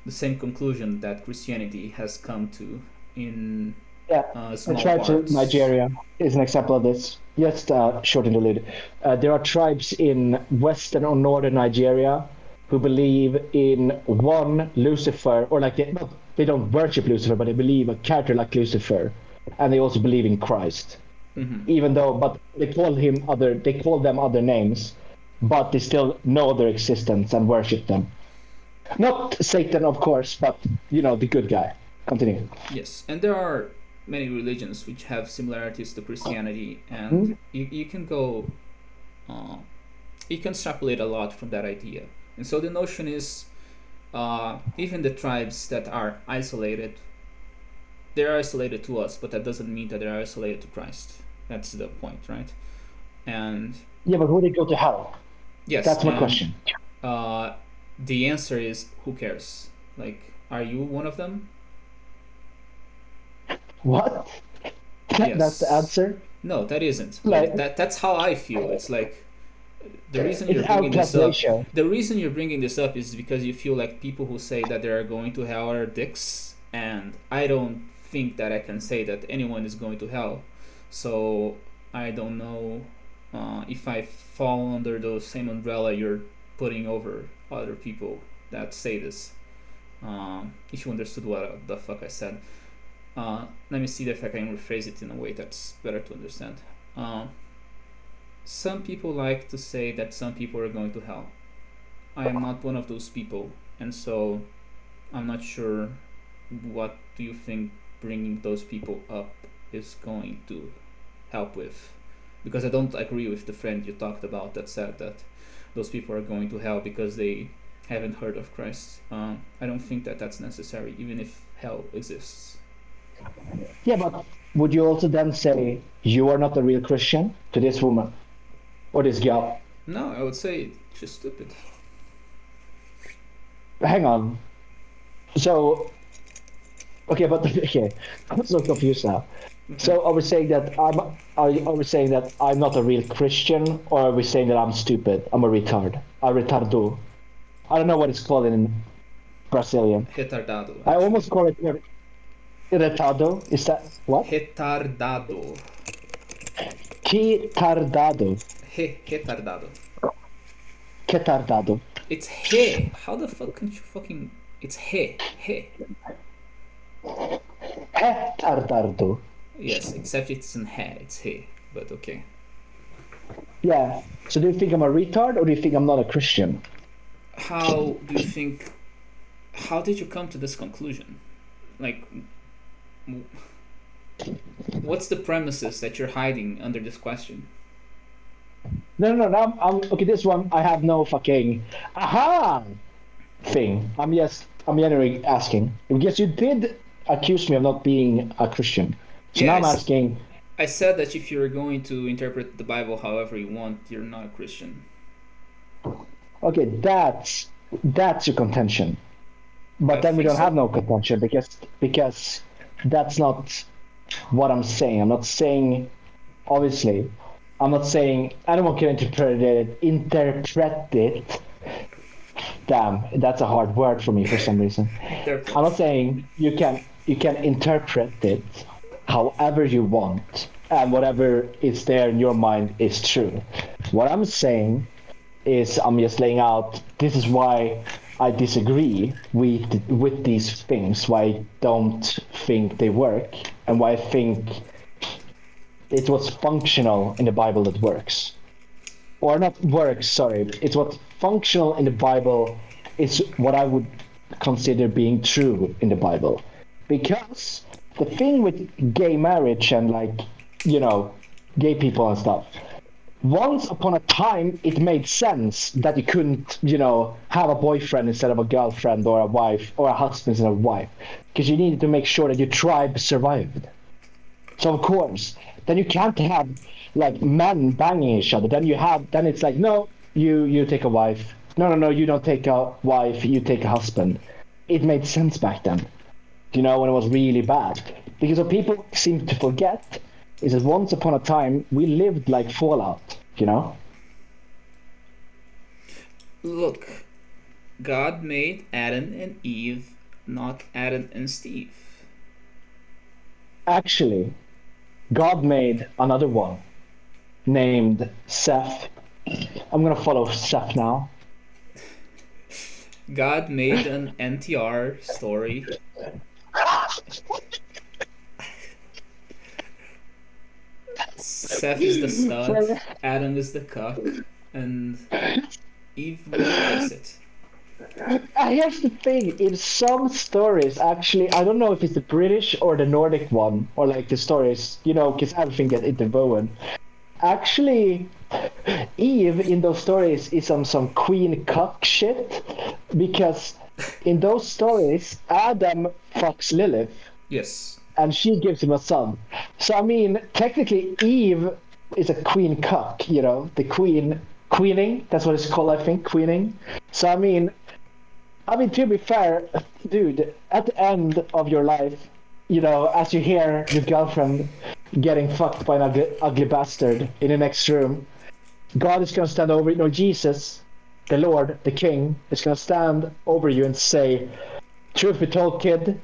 the same conclusion that Christianity has come to in small the tribes parts. in Nigeria is an example of this. Just short interlude. There are tribes in western or northern Nigeria who believe in one Lucifer, or like they don't worship Lucifer, but they believe a character like Lucifer, and they also believe in Christ. Even though, but they call them other names, but they still know their existence and worship them. Not Satan, of course, but the good guy. Continue. Yes, and there are many religions which have similarities to Christianity, and you can go, you can extrapolate a lot from that idea. And so the notion is, even the tribes that are isolated, they're isolated to us, but that doesn't mean that they're isolated to Christ. That's the point, right? And yeah, but would they go to hell? Yes, that's my question. The answer is, who cares? Like, are you one of them? What? Yes. That's the answer? No, that isn't. Like, that's how I feel. It's like the reason you're bringing this up. The reason you're bringing this up is because you feel like people who say that they are going to hell are dicks, and I don't think that I can say that anyone is going to hell. So I don't know if I fall under the same umbrella you're putting over other people that say this. If you understood what the fuck I said. Let me see if I can rephrase it in a way that's better to understand. Some people like to say that some people are going to hell. I am not one of those people, and so I'm not sure what do you think bringing those people up is going to help with, because I don't agree with the friend you talked about that said that those people are going to hell because they haven't heard of Christ. I don't think that that's necessary, even if hell exists. Yeah, but would you also then say you are not a real Christian to this woman or this girl? No, I would say she's stupid. Hang on. So, okay, I'm so confused now. So are we saying that I'm not a real Christian, or are we saying that I'm stupid? I'm a retard. A retardo. I don't know what it's called in Brazilian. Retardado. I almost call it retardado. Is that what? Retardado. Que tardado. Retardado. Que tardado. It's he. How the fuck can you fucking? It's he. Retardardo. Yes, except it's in he. It's he. But okay. Yeah. So do you think I'm a retard, or do you think I'm not a Christian? How do you think? How did you come to this conclusion? Like, what's the premises that you're hiding under this question? No. I'm okay. This one I have no fucking aha thing. I'm genuinely asking because you did accuse me of not being a Christian. So now I'm asking. I said that if you're going to interpret the Bible however you want, you're not a Christian. Okay, that's your contention. But then we don't have no contention because that's not what I'm saying. I'm not saying, obviously, anyone can interpret it. Damn, that's a hard word for me for some reason. I'm not saying you can interpret it however you want, and whatever is there in your mind is true. What I'm saying is I'm just laying out, this is why I disagree with these things, why I don't think they work, and why I think it was functional in the Bible that works. or not works, sorry. It's what functional in the Bible is what I would consider being true in the Bible. Because the thing with gay marriage and like, you know, gay people and stuff, once upon a time it made sense that you couldn't, have a boyfriend instead of a girlfriend or a wife or a husband instead of a wife. Because you needed to make sure that your tribe survived. So of course, then you can't have like men banging each other. Then it's like, no, you take a wife. No, you don't take a wife. You take a husband. It made sense back then. When it was really bad. Because what people seem to forget is that once upon a time we lived like Fallout. Look, God made Adam and Eve, not Adam and Steve. Actually, God made another one named Seth. I'm gonna follow Seth now. God made an NTR story. Seth is the stud, Adam is the cuck, and Eve replaces it. Here's the thing, in some stories, actually, I don't know if it's the British or the Nordic one, or like the stories, because everything gets interwoven. Actually, Eve in those stories is on some queen cuck shit, because in those stories, Adam fucks Lilith. Yes. And she gives him a son. So, I mean, technically, Eve is a queen cuck, the queening, that's what it's called, I think, queening. So, I mean, to be fair, dude, at the end of your life, as you hear your girlfriend getting fucked by an ugly bastard in the next room, God is going to stand over you. Jesus, the Lord, the King, is going to stand over you and say, truth be told, kid,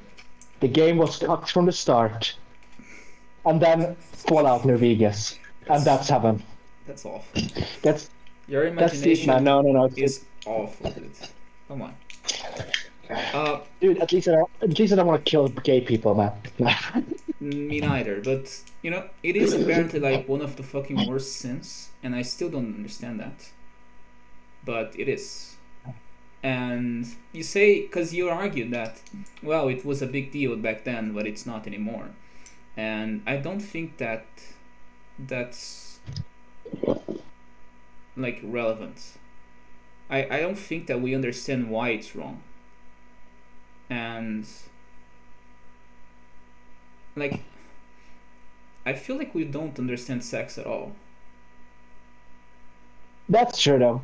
the game was cocked from the start. And then Fallout New Vegas. And that's heaven. That's awful. Your imagination that's deep, man. No. Is awful, dude. Come on. Dude, at least I don't want to kill gay people, man. Me neither, but it is apparently like one of the fucking worst sins, and I still don't understand that. But it is. And you say, because you argued that, well, it was a big deal back then, but it's not anymore. And I don't think that's like relevant. I don't think that we understand why it's wrong. And like, I feel like we don't understand sex at all. That's true, though.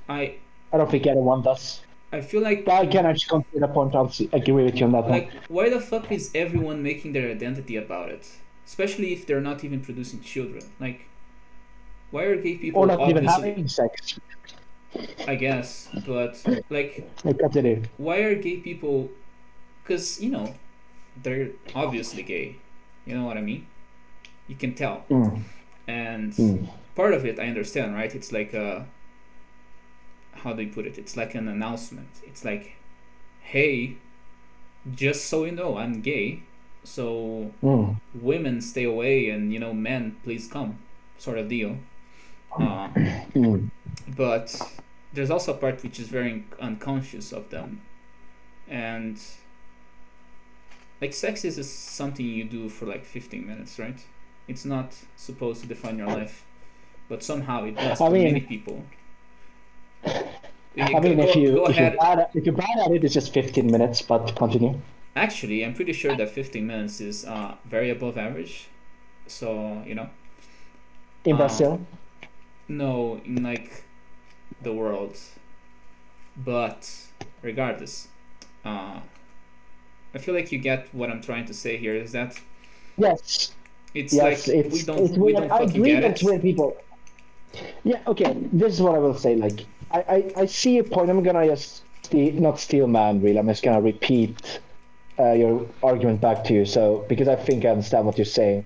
I don't think anyone does. I feel like I can actually consider the point. I'll agree with you on that like, one. why the fuck is everyone making their identity about it? Especially if they're not even producing children. Like, why are gay people or not even having sex? I guess, but like, why are gay people? Because they're obviously gay. You know what I mean? You can tell. And part of it, I understand, right? It's like how do you put it? It's like an announcement. It's like, hey, just so you know, I'm gay. So women stay away, and men please come, sort of deal. But there's also a part which is very unconscious of them, and like, sex is something you do for like 15 minutes, right? It's not supposed to define your life, but somehow it does for many people. If you're bad at it, it's just 15 minutes, but continue. Actually, I'm pretty sure that 15 minutes is very above average. So, in Brazil? No, in like the world. But regardless, I feel like you get what I'm trying to say here, is that yes, it's like we don't fucking get it. Weird people. Yeah, okay, this is what I will say. Like, I see a point. I'm gonna just not steal man, really. I'm just gonna repeat your argument back to you. So, because I think I understand what you're saying.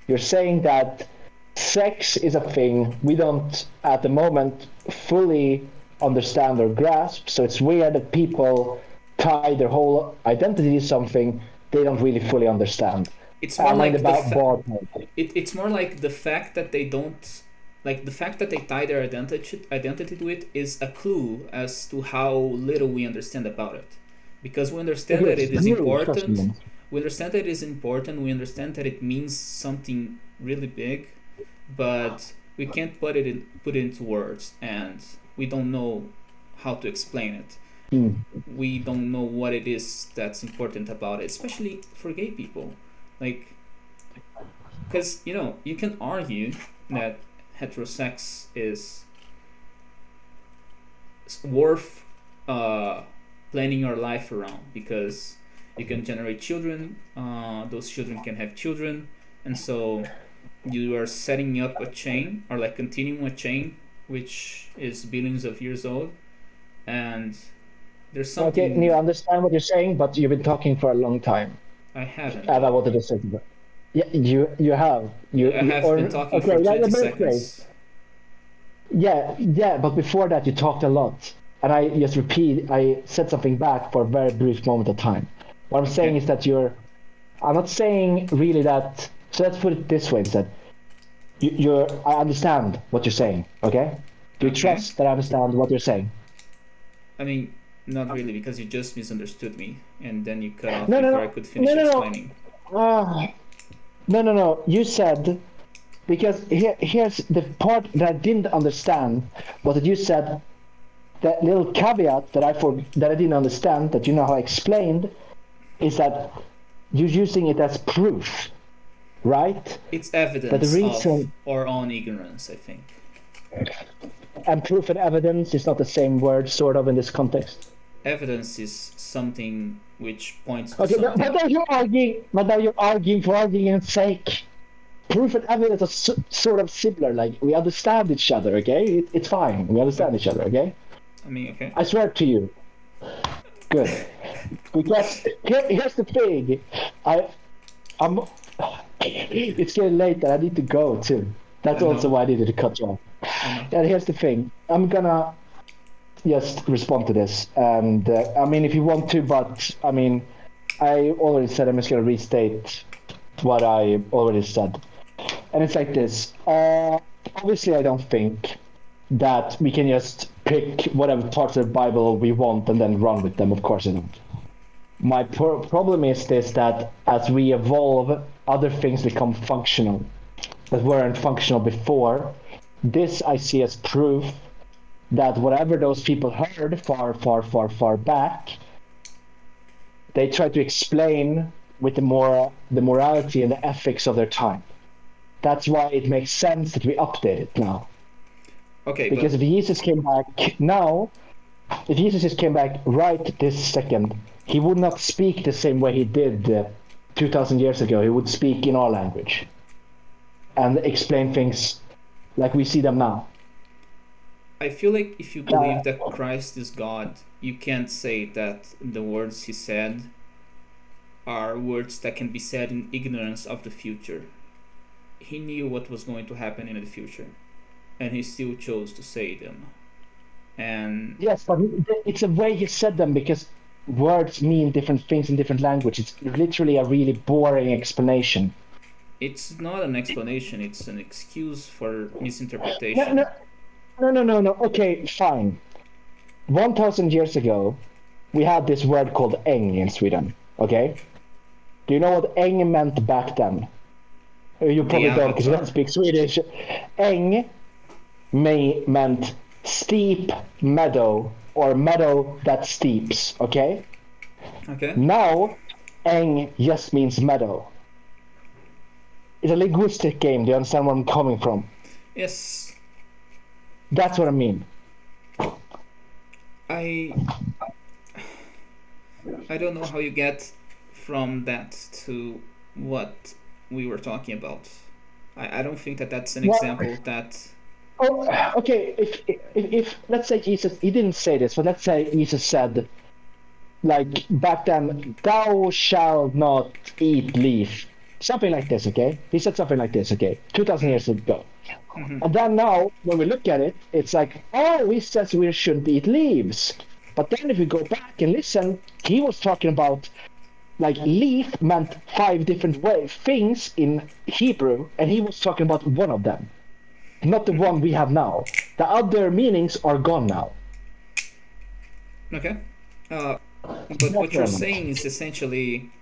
You're saying that sex is a thing we don't, at the moment, fully understand or grasp. So it's weird that people tie their whole identity to something they don't really fully understand. It's more like it's more like the fact that they don't like the fact that they tie their identity to it is a clue as to how little we understand about it, because we understand that It is it is true, trust important. me. We understand that it is important. We understand that it means something really big, but we can't put it into words, and we don't know how to explain it. Mm. We don't know what it is that's important about it, especially for gay people. Like, because you can argue that heterosex is worth planning your life around, because you can generate children, those children can have children, and so you are setting up a chain, or like continuing a chain which is billions of years old. And there's Okay, something Neil, I understand what you're saying, but you've been talking for a long time, I haven't and I though. wanted to say that. Yeah, you have I you have or been talking okay. for Let 20 me rephrase. seconds. Yeah, but before that you talked a lot, and I said something back for a very brief moment of time. What I'm saying Okay. is that I'm not saying really that. So let's put it this way instead. I understand what you're saying. Okay. Do you Okay. trust that I understand what you're saying? I mean, not really, because you just misunderstood me, and then you cut off No, no, before I no, could finish no, no, no. explaining. No. You said because here's the part that I didn't understand was that you said that little caveat that I didn't understand that how I explained is that you're using it as proof, right? It's That the evidence of reason our own ignorance, I think. and proof and evidence is not the same word, sort of, in this context. Evidence is something which points to Okay, but something. now you're arguing for arguing's sake. Proof and evidence are sort of similar. Like, we understand each other, okay? It's fine. We understand each other, okay? I mean, okay. I swear to you. Good. Because here's the thing. I'm. It's getting late and I need to go too. That's I also know. why I needed to cut you off. I know. And here's the thing. I'm gonna just respond to this. And I mean, if you want to, but I mean, I already said I'm just gonna restate what I already said. And it's like this. Obviously, I don't think that we can just pick whatever parts of the Bible we want and then run with them. Of course, I don't. My problem is this: that as we evolve, other things become functional that weren't functional before. This I see as proof that whatever those people heard far back, they try to explain with the morality and the ethics of their time. That's why it makes sense that we update it now. Okay, Because but if Jesus came back now, if Jesus just came back right this second, he would not speak the same way he did 2,000 years ago. He would speak in our language and explain things like we see them now. I feel like if you believe that Christ is God, you can't say that the words he said are words that can be said in ignorance of the future. He knew what was going to happen in the future, and he still chose to say them. And Yes, but it's a way he said them because words mean different things in different languages. It's literally a really boring explanation. it's not an explanation, it's an excuse for No, misinterpretation. no. Okay, fine. 1,000 years ago, we had this word called "eng" in Sweden. Okay, do you know what "eng" meant back then? You The probably don't because you don't avatar. speak Swedish. "Eng" meant steep meadow or meadow that steeps. Okay. Okay? Now, "eng" just means meadow. It's a linguistic game. Do you understand where I'm coming from? Yes, That's what I mean. I I don't know how you get from that to what we were talking about. I don't think that that's an Well, example that. oh, okay. If let's say Jesus, he didn't say this, but let's say Jesus said, like back then, "Thou shalt not eat leaf," something like this. Okay, he said something like this. Okay, 2,000 years ago. Mhm. And then now, when we look at it, it's like, oh, he says we shouldn't eat leaves. But then if we go back and listen, he was talking about like leaf meant 5 different things in Hebrew, and he was talking about one of them. not the one we have now. The other meanings are gone now. Okay. But That's what you're what I meant. saying is essentially,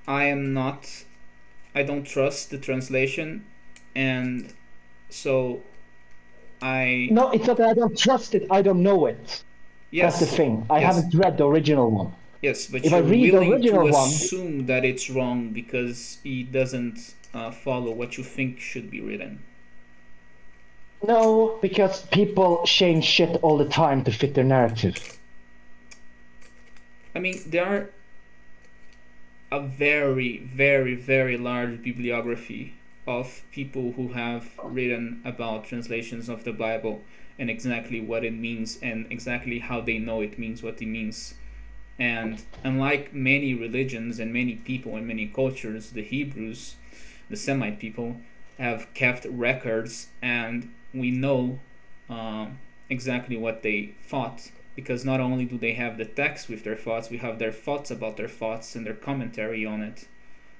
I am not, I don't trust the translation, and so I, No, it's not that I don't trust it, I don't know it. That's the yes, thing. I yes, haven't read the original one. yes, but If I you're read the willing to original one, assume that it's wrong because it doesn't follow what you think should be written. no, because people change shit all the time to fit their narrative. I mean, there are a very, very, very large bibliography of people who have written about translations of the Bible and exactly what it means and exactly how they know it means what it means. And unlike many religions and many people and many cultures, the Hebrews, the Semite people, have kept records, and we know exactly what they thought, because not only do they have the text with their thoughts, we have their thoughts about their thoughts and their commentary on it.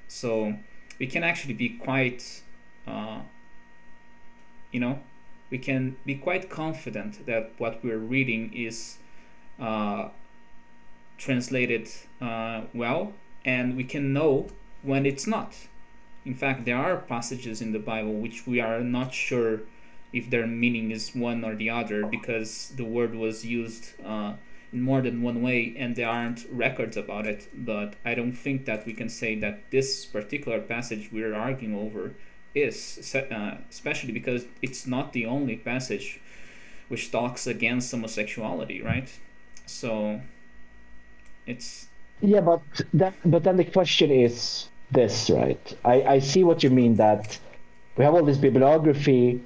So we can actually be quite, uh, you know, we can be quite confident that what we're reading is uh, translated well, and we can know when it's not. In fact, there are passages in the Bible which we are not sure if their meaning is one or the other because the word was used in more than one way and there aren't records about it. But I don't think that we can say that this particular passage we're arguing over is, especially because it's not the only passage which talks against homosexuality, right? So it's Yeah, but then the question is this, right? I see what you mean, that we have all this bibliography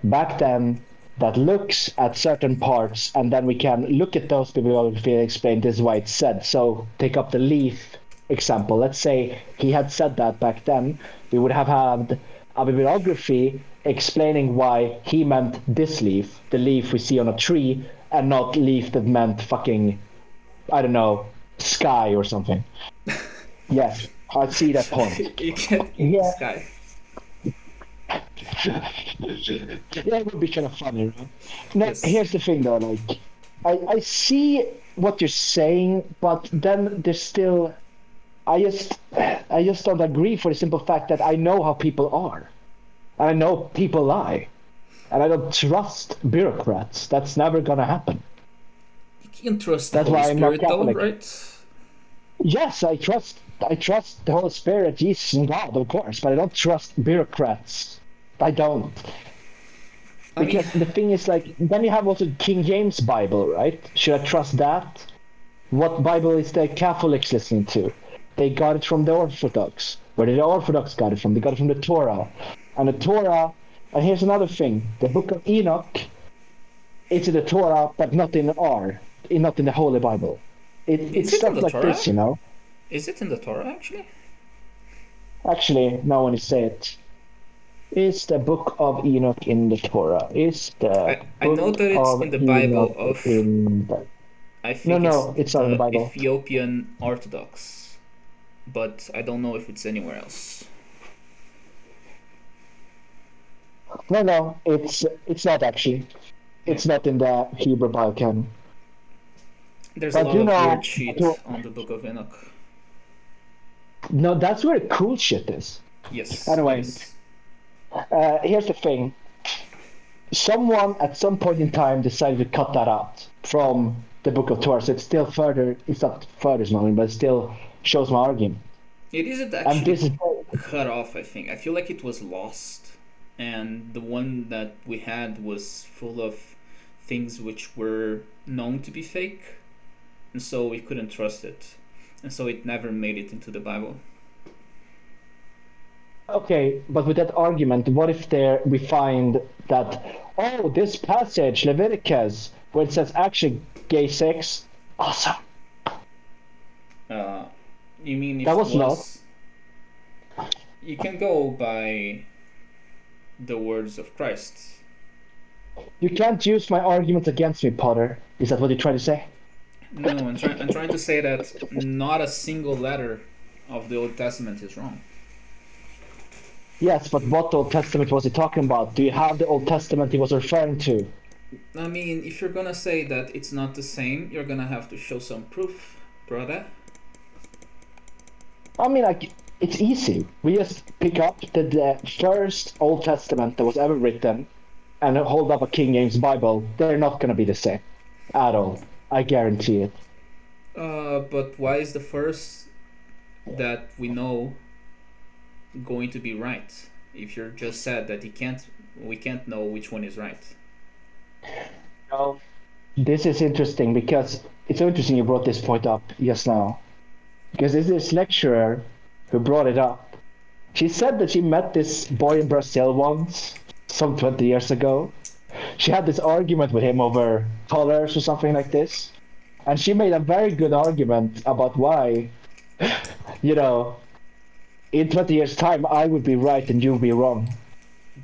back then that looks at certain parts, and then we can look at those bibliography and explain this is why it's said. So take up the leaf example. Let's say he had said that back then, we would have had a bibliography explaining why he meant this leaf, the leaf we see on a tree, and not leaf that meant fucking, I don't know, sky or something. Yes, I see that point. you can't eat the Yeah, sky. yeah, it would be kind of funny, right? Now, Yes. here's the thing, though. Like, I see what you're saying, but then there's still, I just don't agree for the simple fact that I know how people are, and I know people lie, and I don't trust bureaucrats. That's never gonna happen. You can trust the That's Holy why I'm not Spirit, though, Catholic. right? Yes, I trust the Holy Spirit, Jesus, and God, of course, but I don't trust bureaucrats. I don't. I mean, Because the thing is, like, then you have also King James Bible, right? Should I trust that? What Bible is the Catholics listening to? They got it from the Orthodox. Where did the Orthodox got it from? They got it from the Torah. And the Torah, and here's another thing, the book of Enoch, it's in the Torah, but not in not in the Holy Bible. It's is it in stuff the like Torah? this, you know? Is it in the Torah, actually? Actually, now when you say it, is the book of Enoch in the Torah? Is the I know book that it's in of the Bible Enoch of, in the... I No, think it's no, it's not in the the Bible. Ethiopian Orthodox, but I don't know if it's anywhere else. No, no, it's not actually. Yeah. It's not in the Hebrew Bible canon. There's a But lot you of know, weird shit on the Book of Enoch. no, that's where the cool shit is. Yes, it Anyway, is. here's the thing. Someone at some point in time decided to cut that out from the Book of Torah, so it's still further. It's not further smiling, but it still shows my argument. It isn't And this actually is cut off, I think. I feel like it was lost, and the one that we had was full of things which were known to be fake, and so we couldn't trust it. And so it never made it into the Bible. okay. But with that argument, what if there we find that, oh, this passage Leviticus where it says actually gay sex, awesome. Uh, you mean if That it was not. was? You can go by the words of Christ. You can't use my arguments against me, Potter. Is that what you're trying to say? No, I'm trying to say that not a single letter of the Old Testament is wrong. Yes, but what Old Testament was he talking about? Do you have the Old Testament he was referring to? I mean, if you're gonna say that it's not the same, you're gonna have to show some proof, brother. I mean, like, it's easy. We just pick up the first Old Testament that was ever written and hold up a King James Bible. They're not going to be the same at all. I guarantee it. But why is the first that we know going to be right? If you're just said that we can't know which one is right. No. This is interesting because it's so interesting you brought this point up just now. Because there's this lecturer who brought it up. She said that she met this boy in Brazil once, some 20 years ago. She had this argument with him over colors or something like this. And she made a very good argument about why, you know, in 20 years' time, I would be right and you would be wrong.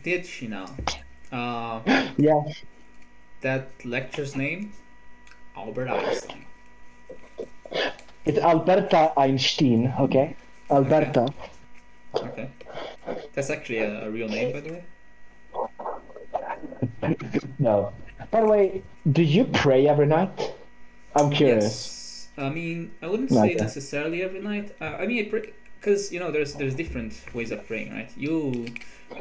Did she now? Yeah. That lecture's name? Albert Einstein. It's Alberta Einstein, okay? Alberta. Okay. That's actually a real name, by the way. No. By the way, do you pray every night? I'm curious. Yes. I mean, I wouldn't say necessarily every night. I mean, I pray because there's different ways of praying, right? You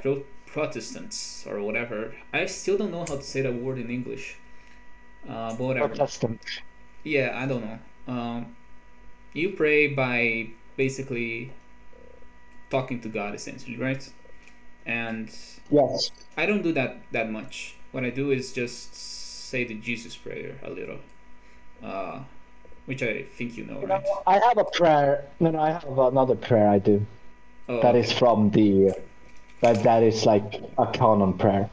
wrote Protestants or whatever. I still don't know how to say that word in English. But whatever. Protestant. Yeah, I don't know. You pray by basically talking to God, essentially, right? And Yes. I don't do that much. What I do is just say the Jesus prayer a little, which I think you know, right? I have a prayer. No, I have another prayer I do. Oh, that okay. is from the. That is like a canon prayer.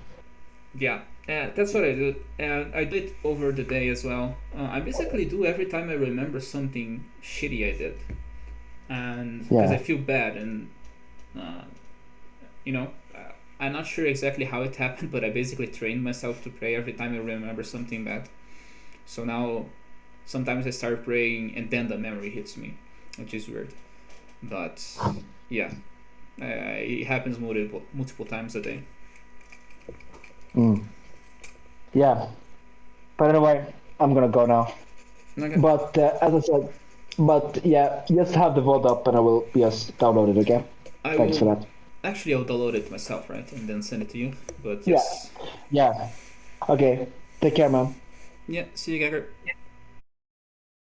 Yeah, that's what I do. And I do it over the day as well. I basically do every time I remember something shitty I did. And because I feel bad and, I'm not sure exactly how it happened, but I basically trained myself to pray every time I remember something bad. So now, sometimes I start praying and then the memory hits me, which is weird. But, yeah, it happens multiple times a day. Yeah. But anyway, I'm gonna go now. Okay. But as I said, yeah, just have the VOD up and I will just download it again. Thanks for that. Actually, I'll download it myself, right? And then send it to you. But yes. Yeah. Okay. Take care, man. Yeah, see you, Gagger.